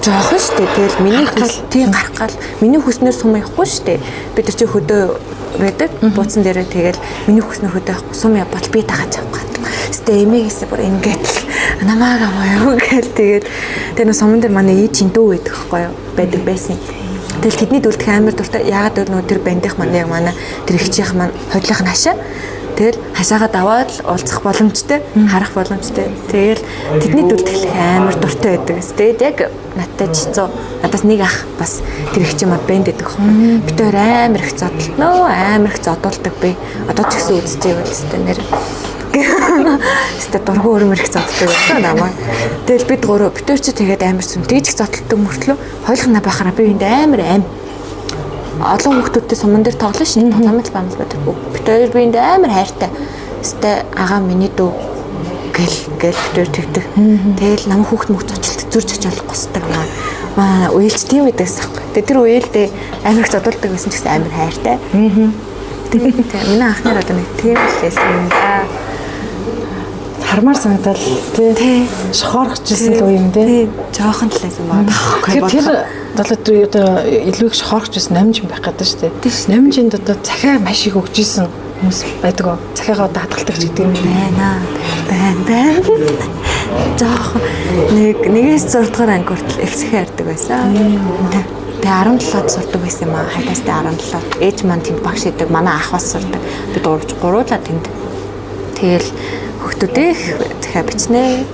Жохон штэ. Тэгэл миний тий гарах гал миний хүснээр сум явахгүй штэ. Бид нар чи хөдөө байдаг. Бууцсан дээрээ тэгэл миний хүснээр хөдөө явахгүй сум явбал би дагаад явах гэдэг. Гэтэ эмээгээс бүр ингээд намааг аваа гэл тэгэл тэр нөө суман дээр манай ээж чинь дүү байдаг байхгүй юу? Байдаг байсан. Тэгэл тэдний дүлдэх амар дуртай. Яагаад гэвэл нөө тэр бандих манай яг манай тэр ихчийнх маань хойлох нь хашаа. Тэгэл хашаагаа даваад л уулзах боломжтой, харах боломжтой. Тэгэл тэдний дүлдэх амар дуртай байдаг. Тэгээд яг надтай жицүү. Надаас нэг ах бас тэр их чимээ бэнд гэдэг хөө. Би тэр амар их зодтолноо, амар их зодуулдаг би. Одоо ч гэсэн үзэж байвал өстэй нэр. Өстэй дургу өрмөр их зодтолдог байсан намаа. Тэгэл бид гурав битэр чи тэгээд амар сүм тэгж их зодтолдог мөртлөө хойлохна бахараа би энд амар олон хүүхдүүдтэй суман дээр тоглоно шүү дээ. Тоглоомл бамл байдаг. Бид хоёр биэнд амар хайртай. Өстэй агаа миний дүү гэл битээр тэгдэг. Тэгэл нам хүүхд мөхч очилт зурж очиод гусдаг маа уйлж тийм байдагс аахгүй. Тэгээ тэр үеэлдээ амар их зодуулдаг байсан ч гэсэн амар хайртай. Тэгээ миний анхнаар одоо нэг тийм л байсан юм да. Хармаар санагдал тий шохоорхожсэн л үе юм тий. Жоохон л байсан баа. Тэр долоод одоо илүү их шохоорхожсэн номж байх гэдэг шүү дээ. Номжинд одоо цахиа маш их өгчээсэн хүмүүс байдаг уу? Цахиагаа одоо хадгалдаг ч гэдэг юм байна. Жоохон нэгээс 6 дугаар анги хүртэл их цахиа ярддаг байсан. Тэгээ 17-д сурдаг байсан юм аа. Хайтастай 17. Ээж маань тэнд багш идэг. Манай ах бас сурдаг. Бид гуруулаа тэнд. Тэгэл хөхтүүдээ захиа бичнэ.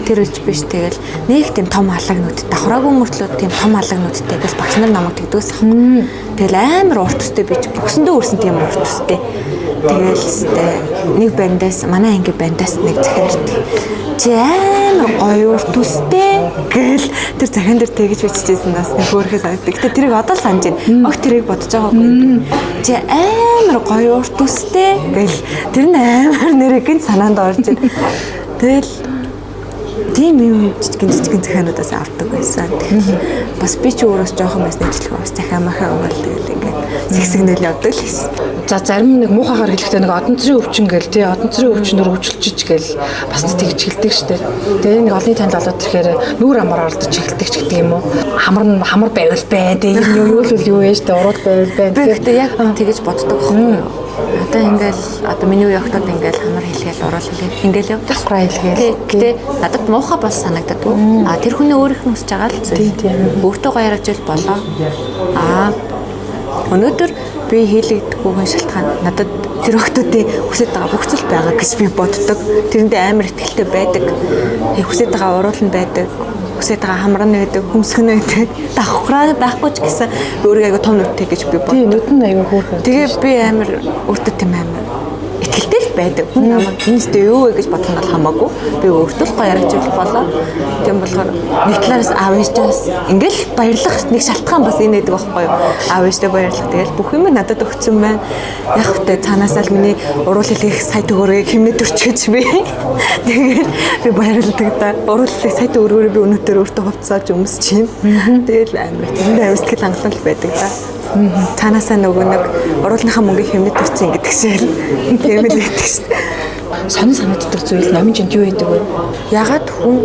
Тэр үеч биш тэгэл нэг тийм том халагнуудтай хураагүй мөртлөө тийм том халагнуудтай тэгэл багш нар намайг тэгдэгс ахгүй. Тэгэл амар урт төстэй бич бүгсэндээ үрсэн тийм урт төстэй. Тэгэл нэг бандаас манай анги бандаас нэг захиарт. Чи амар гоё урт төстэй гэл тэр захиан дээр тэгж биччихсэн нас нэг хөөрхөө санагдав. Гэтэ тэрийг одоо л санаж байна. Огт тэрийг бодож байгаагүй. Чи амар гоё урт төстэй гэл тэр нь амар нэрийг гин санаанд орж ир. Тэгэл тийм юм жижигэн захиануудаас авдаг байсан. Бас би ч өөрөөс жоохон байсны ижлэх бас захиа махаа угаал тэгэл ингээд сэгсэгнэл явдаг л гэсэн. За зарим нэг муухагаар хэлэхдээ нэг одон цэрийн өвчин гээл тий одон цэрийн өвчнөр өвчлөж гээл бас тэгж хэлдэг штэ. Тэгээ нэг олонний танд болоод ирэхээр нүүр амар алдаж эхэлдэг ч гэдэг юм уу. Хамар байвал бай тий юу юу вэ штэ урууд байвал бай. Тэгэхдээ яг тэгэж боддог байхгүй юу? Одоо ингээл одоо миний үе охтод ингээл хамар хэлгээл уруул хэлгээл ингээл явдаг. Давхраа хэлгээл. Гэтэ надад муухай бол санагдаад. Тэр хүний өөрийнх нь хүсэж байгаа л зүйл. Өөртөө гоё яраж ил болоо. Өнөөдөр би хийлэгдэхгүйн шалтгаан надад тэр охтуудын хүсэж байгаа бүх зүйл байгаа гэж би боддог. Тэрэндээ амар ихтэй байдаг. Хүсэж байгаа уруул нь байдаг. Хүсэж байгаа хамар нь байдаг, хөмсгөн нь байдаг. Давхраа байхгүй ч гэсэн өөрийгөө айгу том нүдтэй гэж би боддог. Тийм нүд нь айгу хөөрхөн. Тэгээ би амар өөртөө тийм амар итгэлтэй л байдаг. Хүн намайг энэстэй юу вэ гэж бодох нь бол хамаагүй. Би өөртөө л гоё яриж болох болоо. Тийм болохоор нэг талаас аав ээжээс ингээл баярлах нэг шалтгаан бас энэ байдаг байхгүй юу? Аав ээжтэй баярлах. Тэгэл бүх юм надад өгсөн байна. Яг хөтэ цаанаасаа л миний уруул хэлэх сая төгрөгийг хэмнээд өрчөж би. Тэгээд би баярлдаг да. Уруул хэлэх сая төгрөгөөр би өнөөдөр өөртөө хувцааж өмсөж чинь. Тэгэл амар тэнд амар сэтгэл хангалуун л байдаг да. Цаанаасаа нөгөө нэг уруулынхаа мөнгийг хэмнээд төрсөн гэдэг шиг тийм л байдаг шүү дээ. Сонин санагддаг зүйл номжинд юу гэдэг вэ? Ягаад хүн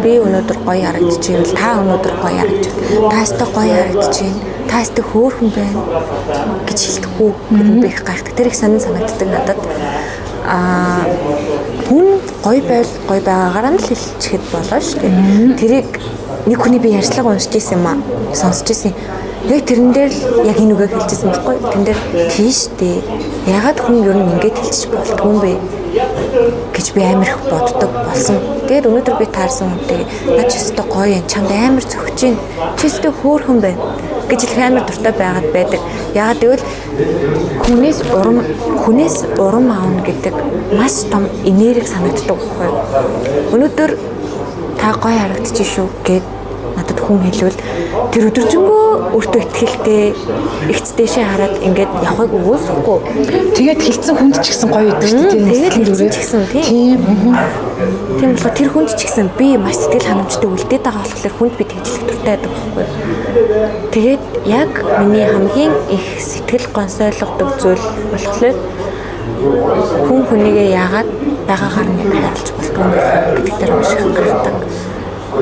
би өнөөдөр гоё харагдчихвэл та өнөөдөр гоё харагдчих. Таастай гоё харагдчих. Таастай хөөрхөн байна гэж хэлэхгүй би их гайхдаг. Тэр их сонин санагддаг надад. Хүн гоё байл гоё байгаагаар нь л хэлчихэд болоо шүү дээ. Тэрийг нэг хүний би ярьслага уншиж ирсэн юм аа. Сонсож ирсэн. Яг тэрэн дээр л яг энэ үгийг хэлчихсэн байхгүй. Тэн дээр тийш дээ. Ягаад хүн ер нь ингэж хэлчих болдгоо юм бэ гэж би амар их боддог болсон. Тэгээд өнөөдөр би таарсан үнтэй над ч өстой гоё юм чамд амар зөгч чинь чи өстой хөөрхөн байна гэж хэлэх амар дуртай байгаад байдаг. Ягаад гэвэл хүнээс урам аавна гэдэг маш том энерги санагддаг байхгүй. Өнөөдөр та гоё харагдчих шүү гэд надад хүн хэлвэл тэр өдөржингөө өөртөө ихтэй ихцдээшээ хараад ингээд явахыг үгүйсэхгүй. Тэгээд хилцэн хүнд ч гэсэн гоё байдаг шүү дээ. Тэгээд хилцэн ч гэсэн тийм. Тийм болохоор тэр хүнд ч гэсэн би маш сэтгэл ханамжтай үлдээд байгаа болохоор хүнд би тэгжлэх дуртай байдаг байхгүй. Тэгээд яг миний хамгийн их сэтгэл гонсойлгодог зүйл болохоор хүн хүнийгээ яагаад байгаагаар нь хайрлаж болтгоо гэдэг дээр маш их гардаг.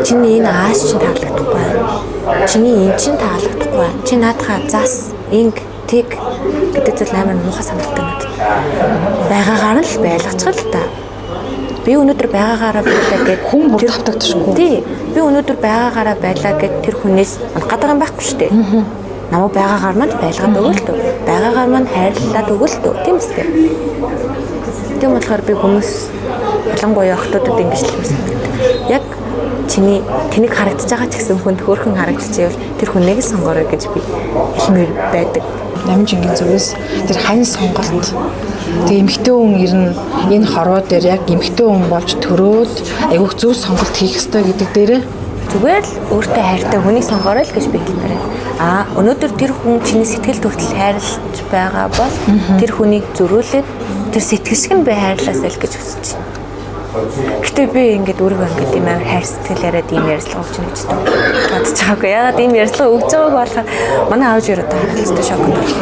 Чиний энэ ааш чинь таалагдахгүй байна. Чиний энэ чинь таалагдахгүй байна. Чи наадхаа зас, инг, тэг гэдэг зүйл амар муухай санагддаг надад. Байгаагаар нь л байлгачих л та. Би өнөөдөр байгаагаараа байлаа гэд хүн бүр тавтагдчихгүй. Тий. Би өнөөдөр байгаагаараа байлаа гэд тэр хүнээс гадаг юм байхгүй шүү дээ. Намайг байгаагаар мань байлгаад өгөлтөө. Байгаагаар мань хайрлаад өгөлтөө. Тийм үстэй. Тийм болохоор би хүмүүс ялангуяа охтуудад ингэж л хэлсэн. Яг тэнийг харагдаж байгаа ч гэсэн хүнд хөөрхөн харагдчихвэл тэр хүнийг л сонгоорой гэж би хэлмээр байдаг. Намжингийн зүгээс тэр хань сонголт. Тэгээ эмэгтэй хүн ирнэ энэ хорвоо дээр яг эмэгтэй хүн болж төрөөд айгүйх зөв сонголт хийх ёстой гэдэг дээрээ Зүгээр л өөртөө хайртай хүнийг сонгоорой л гэж би хэлмээр байна. Өнөөдөр тэр хүн чиний сэтгэл төртөл хайрлаж байгаа бол тэр хүнийг зөрүүлээд тэр сэтгэл шиг нь би хайрлаасай л гэж хүсэж байна. Гэтэ би ингээд өөрийгөө ингээд ийм амар хайр сэтгэл яриад ийм ярьслага өгч нэгч бодож байгаагүй. Ягаад ийм ярьслага өгч байгааг болохоор манай аав жирээд харилцтай шокнд болох.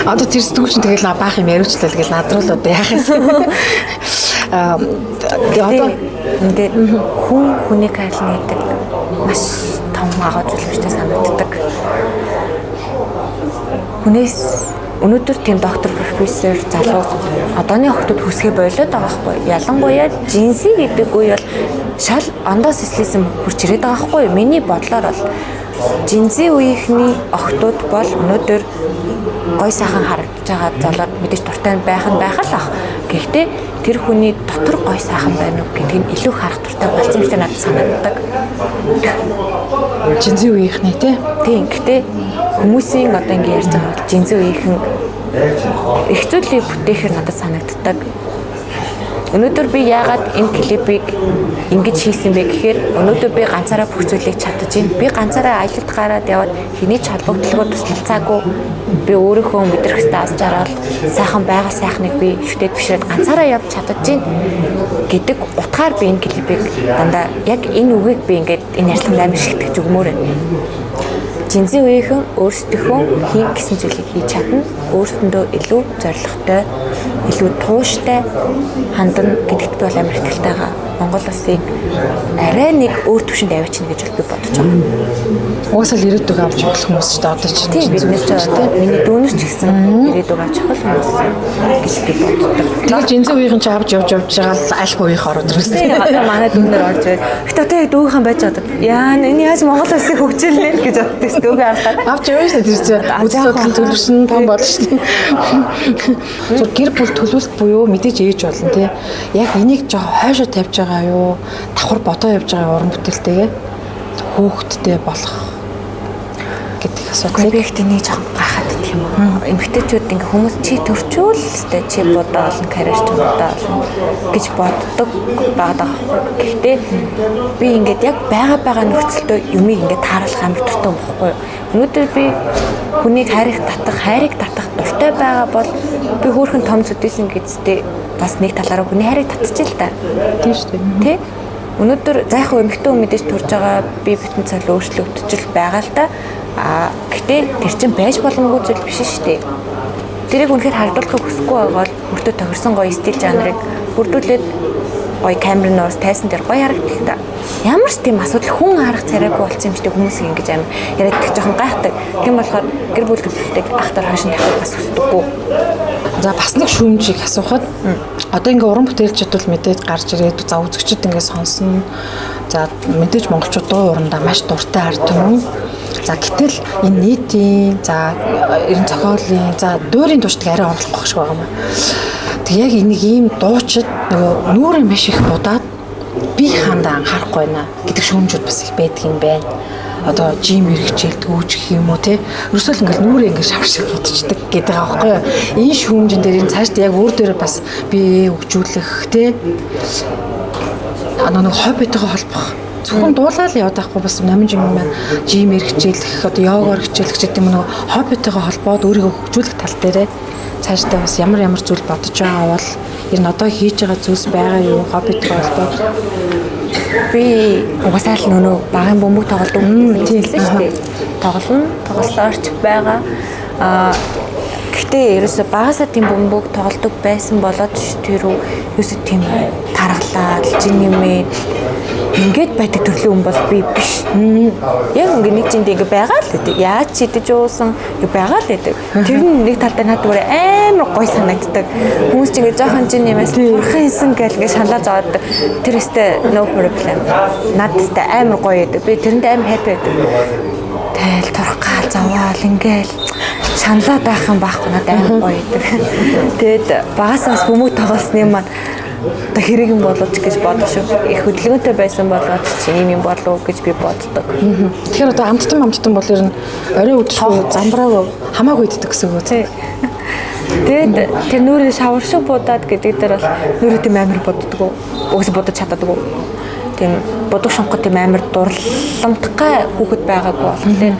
Одоо тэр сэтгүүлч тэгэл баах юм яриучлаа л гэл надрал одоо яах юм. Одоо ингээд хүн хүнийг хайрлна гэдэг маш том агуу зүйлтэй санагддаг. Хүнээс өнөөдөр тийм доктор профессор залуу одооны охтууд хүсгээ болоод байгаа байхгүй. Ялангуяа жинси гэдэг үе бол шал ондоос эслэсэн хурж ирээд байгаа байхгүй. Миний бодлоор бол жинси үеийнхний охтууд бол өнөөдөр гой сайхан харагдаж байгаа залууд мэдээж дуртай байх нь байх л ах. Гэхдээ тэр хүний дотор гой сайхан байна уу гэдгийг нь илүү харах дуртай болсон юм шиг надад санагддаг. жинзи үеийнхний тийм. Гэхдээ хүмүүсийн одоо ингэ ярьж байгаа бол жинзи үеийнхэн их зүйлийг бүтээхээр надад санагддаг. Өнөөдөр би яагаад энэ клипийг ингэж хийсэн бэ гэхээр өнөөдөр би ганцаараа бүх зүйлийг чадаж байна. Би ганцаараа аялалд гараад яваад хэний ч холбогдлогоо туслалцаагүй. Би өөрийнхөө мэдрэх стаас жаргал сайхан байгаа сайхныг би шүтээд бишрээд ганцаараа явж чадаж байна гэдэг утгаар би энэ клипийг дандаа яг энэ үгийг би ингээд энэ ярьсан амар шигтгэж өгмөр байна. Жинзи үеийнхэн өөрсдийнхөө хийн гэсэн зүйлийг хийж чадна. Өөрсөндөө илүү зоригтой, илүү тууштай хандна гэдэгт бол амар ихтэй байгаа. Монгол улсыг арай нэг өөр түвшинд аваачна гэж би бодож байгаа. Уусаал ирээдүг авч явах хүмүүс ч одоо ч тийм биднээс ч миний дүүнер ч гэсэн ирээдүг авч явах хүмүүс гэж би боддог. Тэгэл жинзи үеийн ч авч явж байгаа л аль хувийн ороод ирсэн. Тийм одоо манай дүүнер орж ирээд ихтэй одоо яг дүүхэн байж байгаа. Яа энэ яаж Монгол улсыг хөгжүүлнэ гэж боддог шүү дээ харахад. Авч явна шүү дээ тэр чинь үзэл төлөвшин том болно шүү дээ. Зөв гэр бүл төлөвлөлт буюу мэдээж ээж болно тий. Яг энийг жоо хойшоо тавьж байгаа юу? Давхар бодоо явж байгаа уран бүтээлтэйгээ хүүхэдтэй болох гэдэг асуудал. Би ихтэй нэг жоохон гайхаад идэх юм уу? Эмэгтэйчүүд ингээ хүмүүс чи төрчүүл өстэй чи бодоо олон карьер ч бодоо гэж боддог байгаа. Гэхдээ би ингээд яг байгаа нөхцөлдөө юмыг ингээд тааруулах амар дуртай байхгүй юу? Өнөөдөр би хүнийг хайрыг татах дуртай байгаа бол би хөөрхөн том зүдээсэн гэжтэй бас нэг талаараа хүний хайрыг татчих л та. Тийм шүү дээ. Тэ? Өнөөдөр заахаа эмэгтэй хүн мэдээж турж байгаа би бүтэн цал өөрчлөгдөж байгаа л та. Гэхдээ тэр чинь байж боломгүй зүйл биш шүү дээ. Тэрийг үнэхээр хардуулахыг хүсэхгүй байгаа бол өөртөө тохирсон гоё стил жанрыг бүрдүүлээд гоё камерын нуус тайсан дээр гоё харагдах та. Ямар ч тийм асуудал хүн харах царайгүй болсон юм шиг хүмүүс ингэж аим яриад их жоохон гайхдаг. Тийм болохоор гэр бүл төлөвлөлтийг ахтар хашин тавих бас хүсдэггүй. За бас нэг шүүмжийг асуухад одоо ингээ уран бүтээлчд бол мэдээж гарч ирээд за үзэгчд ингээ сонсно. За мэдээж монголчууд дуу урандаа маш дуртай ард түмэн. За гэтэл энэ нийтийн за ерөн зохиолын за дуурийн тууштай арай орлох шиг байгаа юм. Тэг яг энийг ийм дуучид нөгөө нүүрэн маш их будаад би хаандаа анхаарахгүй байна гэдэг шүүмжүүд бас их байдаг юм байна. Одоо жим хэрэгжээлт үүч гэх юм уу те ерөөсөө ингээл нүрээ ингээд шавшиг бодчихдаг гэдэг байгаа байхгүй юу. Энэ шүүмжин дээр энэ цаашд яг өөр дээр бас би хөгжүүлэх те нэг хоббитойгоо холбох зөвхөн дуулаад л яваад байхгүй бас номын жим маань жим хэрэгжээлэх одоо йогоор хичээлэх гэдэг юм нэг хоббитойгоо холбоод өөрийгөө хөгжүүлэх тал дээрээ цаашдаа бас ямар зүйл бодож байгаа бол ер нь одоо хийж байгаа зүйлс байгаа юу хоббитойгоо холбоод би угасаал нөө багын бөмбөг тоглодог юм хэлсэн шүү дээ. Тоглосоорч байгаа. Гэхдээ ерөөсө багасаа тийм бөмбөг тоглодог байсан болоод тэр ерөөсө тийм тархлаа, жин нэмээ ингээд байдаг төрлийн хүн бол би биш. Яг ингээд нэг зинд ингээд байгаа л гэдэг. Яаж ч идэж уусан байгаа л гэдэг. Тэр нэг талдаа надад амар гой санагддаг. Хүмүүс ч ингээд жоохон жин нэмээс турхан хийсэн гэл ингээд шаналаа зовоод тэр өстэй no problem. Надад амар гоё байдаг. Би тэрэнд амар happy байдаг. Тэгэл турхгаал зовоол ингээд шаналаад байх юм байхгүй надад амар гоё байдаг. Тэгэд багасаас бөмбөг тоглосны юм маань та хэрэг юм болооч гэж бодох шүү. Их хөдөлгөөнтэй байсан болоод чи ийм юм болов гэж би боддог. Тэгэхээр одоо амттан бол ер нь орой өдөршөө замбрааг хамаагүй иддэг гэсэн үг үү? Тэгээд тэр нүрээ шавар шиг будаад гэдэг дээр бол нүрээ тийм амар боддог уу? Угсаа бодож чаддаг уу? тийм будуг шонгот тийм амар дурламтгай хүүхэд байгаагүй болохоор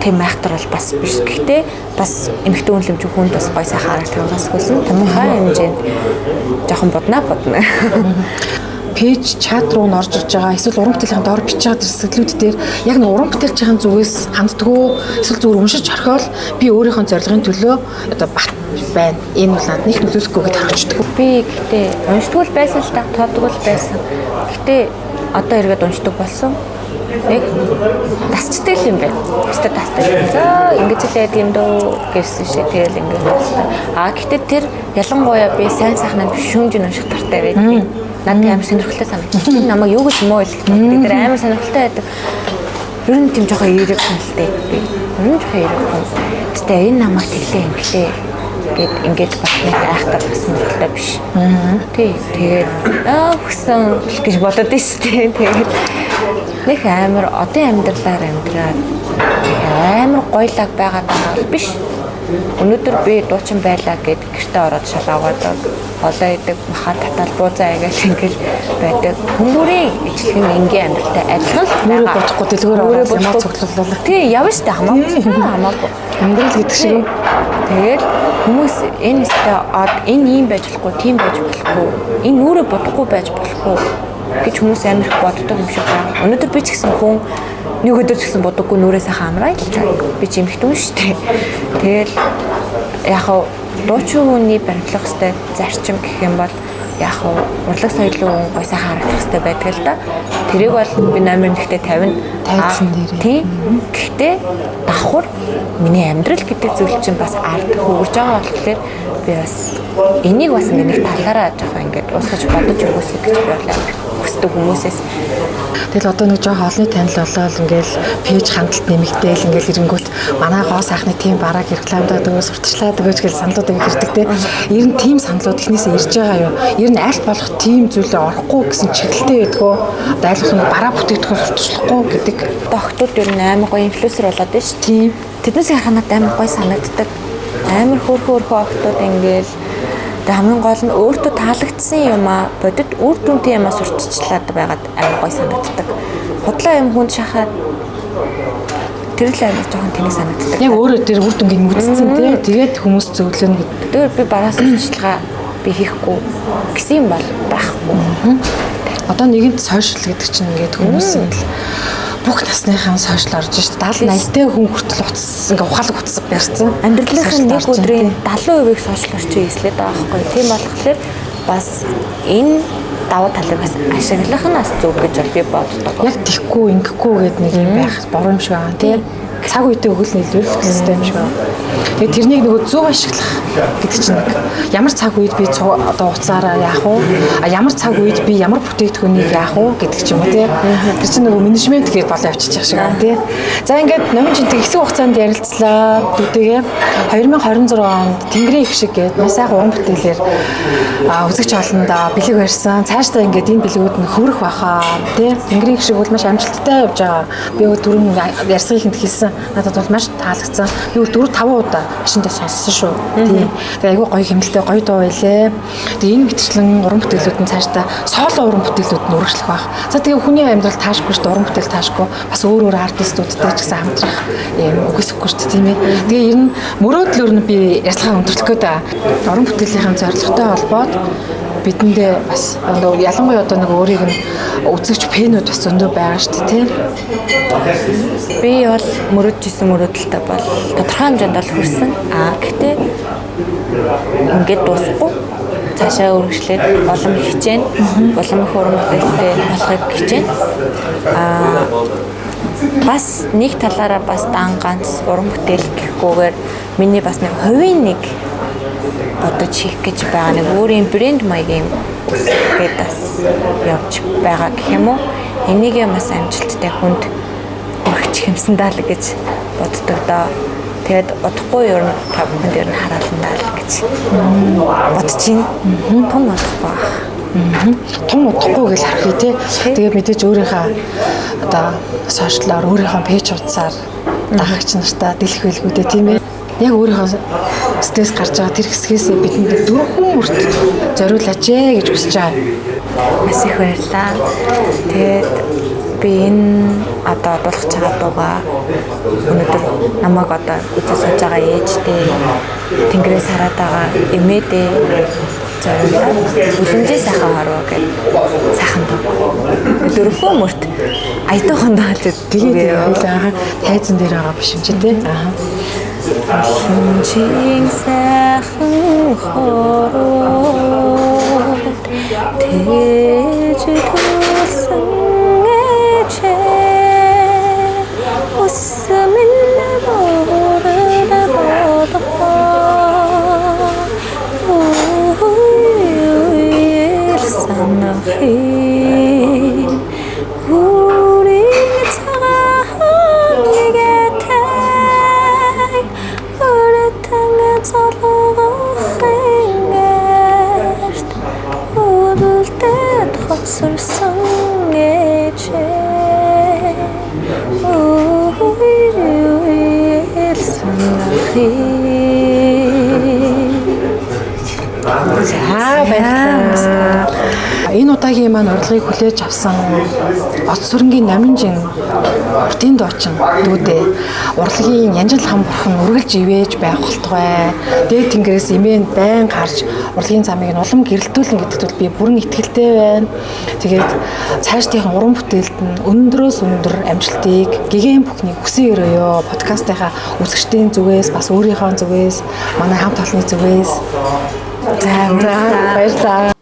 тийм айхтар бол бас биш. Гэхдээ бас эмэгтэй үнэлэмж хүнд бас гой сайхан харагдах бас хөөсөн. Томхой хэмжээнд жоохон бодно. Пэйж чат руу н орж ирж байгаа эсвэл уран бүтээлийн доор бичиж байгаа хэсгэлүүд дээр яг нэг уран бүтээлч байгаа зүгээс ханддаггүй эсвэл зүгээр уншиж орхиол би өөрийнхөө зорилгын төлөө одоо бат байна. Энэ бол надад нэг нөлөөлөхгүй гэж харагддаг. Би гэхдээ уншдаг байсан л та тоодог л байсан. Гэхдээ одоо эргээд уншдаг болсон. Нэг тасчдаг юм байна. Өстө тасдаг. За ингэж л яадаг юм дөө гэсэн шиг тэгэл ингэж тасдаг. Гэхдээ тэр ялангуяа би сайн сайхнаа шүүмж унших тартай байдаг. Надад амар сонирхолтой санагдав. Намайг юу гэж муу хэлэх вэ? Тэр амар сонирхолтой байдаг. Ер нь тийм жоохон эерэг хүн л дээ. Би ер нь жоохон эерэг хүн. Гэтэ энэ намайг тэглээ инглээ гэд ингэж батныг айхтар бас сонирхолтой биш. Тэгээд хүсэн гэж бодод нь шүү дээ. Тэгээд нэг амар одын амьдралаар амьдраад амар гоёлаг байгаад байгаа бол биш. Өнөөдөр би дуучин байлаа гэд гэртээ ороод шалаагаад олоо идэг махаа татал буузаа игээл ингээл байдаг. Хүмүүрийн ижлэхэн энгийн амьдралтай адилхан өөрөө бодохгүй дэлгүүр ороод ямар цуглууллаа. Тий, явна штэ хамаагүй. Амьдрал гэдэг шиг. Тэгээд хүмүүс энэ өстэй энэ ийм байж болохгүй, тийм байж болохгүй, энэ нүрээ бодохгүй байж болохгүй гэж хүмүүс амар их боддог юм шиг байна. Өнөөдөр би ч гэсэн хүн нэг өдөр ч гэсэн бодоггүй нүрээ сайхан амраа. Би ч эмхтэн шүү дээ. Тэгэл яг хав дуучин хүний баримтлах хэвээр зарчим гэх юм бол яг хав урлаг соёлын гой сайхан харагдах хэвээр байдаг л да. Тэрийг бол би номер 1-т 50 тайцсан дээрээ. Тийм. Гэхдээ давхар миний амьдрал гэдэг зүйл чинь бас ард хөвөрж байгаа болохоор би бас энийг бас нэг талаараа жоохон ингээд усгаж бодож өгөөсэй гэж би бол хүсдэг хүмүүсээс. Тэгэл одоо нэг жоох олонний танил болоод ингээл пэйж хандлт нэмэгдээл ингээл ирэнгүүт манай гоо сайхны тим бараг рекламдаад өгөө сурталчлаад өгөөч гэж саналууд ирдэг те. Ер нь тим саналууд эхнээсээ ирж байгаа юу? Ер нь айлт болох тим зүйлээ орохгүй гэсэн чиглэлтэй байдгөө. Дайлах нь бараа бүтээгдэхүүн сурталчлахгүй гэдэг. Доктод ер нь амар гоё инфлюенсер болоод байна шүү. Тийм. Тэднээс ханаад амар гоё санагддаг. Амар хөөрхөн октод ингээл хамгийн гол нь өөртөө таалагдсан юм а бодит үр дүнтэй юм а сурталчлаад байгаад амар гоё санагддаг. Худлаа юм хүнд шахаад тэр л амар жоохон тэнэг санагддаг. Яг өөрөө тэр үр дүнгийн үзсэн тий. Тэгээд хүмүүс зөвлөнө гэдэг. Тэр би бараас сурталчилгаа би хийхгүй гэсэн юм бол байхгүй. Одоо нэгэнт сошиал гэдэг чинь ингээд хүмүүсийн бүх насныхаа сошиал орж шүү дээ. 70 80-тай хүн хүртэл утас ингээ ухаалаг утас барьсан. Амьдралын нэг өдрийн 70% сошиал орчин эслээд байгаа байхгүй. Тийм болохоор бас энэ давуу талыг бас ашиглах нь бас зөв гэж би боддог. Яг тийхгүй ингэхгүй гэдэг нэг юм байх бороо юм шиг аа тийм. Цаг үедээ өгөл нийлүүлэх систем шиг байна. Тэгээд тэрнийг нөгөө зөв ашиглах гэдэг чинь нэг ямар цаг үед би одоо уцаараа яах вэ? Ямар цаг үед би ямар бүтээгдэхүүнийг яах вэ гэдэг ч юм уу тий. Тэр чинь нөгөө менежмент гэж болоо явчих шиг байна тий. За ингээд номын жинтэй хэсэг хугацаанд ярилцлаа. Дүүтэйгээ 2026 онд Тэнгэрийн их шиг гэдэг маш сайхан уран бүтээлээр үзэгч олондоо бэлэг барьсан. Цаашдаа ингээд энэ бэлгүүд нь хөврөх байхаа тий. Тэнгэрийн их шиг бол маш амжилттай явж байгаа. Би түрүүн ярьсгийнхэнт хэлсэн. Надад бол маш таалагдсан. Би бол 4-5 удаа машиндаа сонссон шүү. Тийм. Тэгээ айгүй гоё хэмнэлтэй гоё дуу байлээ. Тэгээ энэ мэтчлэн уран бүтээлүүд нь цаашдаа соло уран бүтээлүүд нь үргэлжлэх байх. За тэгээ хүний амьдрал таашгүй шүү дээ. Уран бүтээл таашгүй. Бас өөр артистуудтай ч гэсэн хамтрах юм үгүйсэхгүй шүү дээ. Тийм ээ. Тэгээ ер нь мөрөөдлөөр нь би ярилцлага өндөрлөх гээд уран бүтээлийн зорилготой холбоод бидэндээ бас ялангуяа одоо нэг өөрийг нь үзэгч фэнүүд бас зөндөө байгаа шүү дээ тийм. Би бол мөрөөдчихсэн мөрөөдөлтэй бол тодорхой хэмжээнд бол хүрсэн. Гэхдээ ингээд дуусахгүй цаашаа үргэлжлээд олон хичээн, олон их уран бүтээлтэй болохыг хичээн. Бас нэг талаараа бас дан ганц уран бүтээл гэхгүйгээр миний бас нэг хувийн нэг бодож хийх гэж байгаа нэг өөрийн брэнд маягийн үсгээд бас явж байгаа гэх юм уу. Энийг бас амжилттай хүнд өргөж хэмсэндаа л гэж боддог доо. Тэгэд удахгүй ер нь та бүхэнд ер нь харааландаа л гэж бодож байна. Том удахгүй. Том удахгүй гэж харах тий. Тэгээд мэдээж өөрийнхөө одоо сошиалаар өөрийнхөө пэйж утсаар дагагч нартаа дэлгэх байлгүй дээ тийм ээ. яг өөрийнхөө стресс гарч байгаа тэр хэсгээс бидэнд дөрвөн мөрт зориулаач ээ гэж хүсэж байгаа. Маш их баярлалаа. Тэгээд би энэ одоо дуулах чагаа дуугаа өнөөдөр намайг одоо үзэж сууж байгаа ээжтэй тэнгэрээс хараад байгаа эмээдээ зориулаад бүлэмжээ сайхан харуу гэж сайхан дуу. Дөрвөн мөрт аятайхан даалт Тэгээд хоёлаа тайзан дээр байгаа биш юм чи тий. Бүлэмжийн сайхан хороо тэж төрсөн 웃음을 모르다 일상나히 우리 사랑이 곁에 오랫동안 서로가 행했다 웃을 때 헛술성해지 За баярлалаа. Энэ удаагийн маань урилгыг хүлээж авсан Оц сүрэнгийн Номинжин уртын дуучин дүүдээ урлагийн Янжил хам бурхан үргэлж ивэж байх болтугай. Дээд тэнгэрээс имэн байн гарч урлагийн замыг нь улам гэрэлтүүлэн гэдэгт би бүрэн итгэлтэй байна. Тэгээд цаашдынхан уран бүтээлд нь өндрөөс өндөр амжилтыг гэгэн бүхний хүсэн өрөөё подкастынхаа үзэгчдийн зүгээс бас өөрийнхөө зүгээс манай хамт олонны зүгээс за баярлалаа.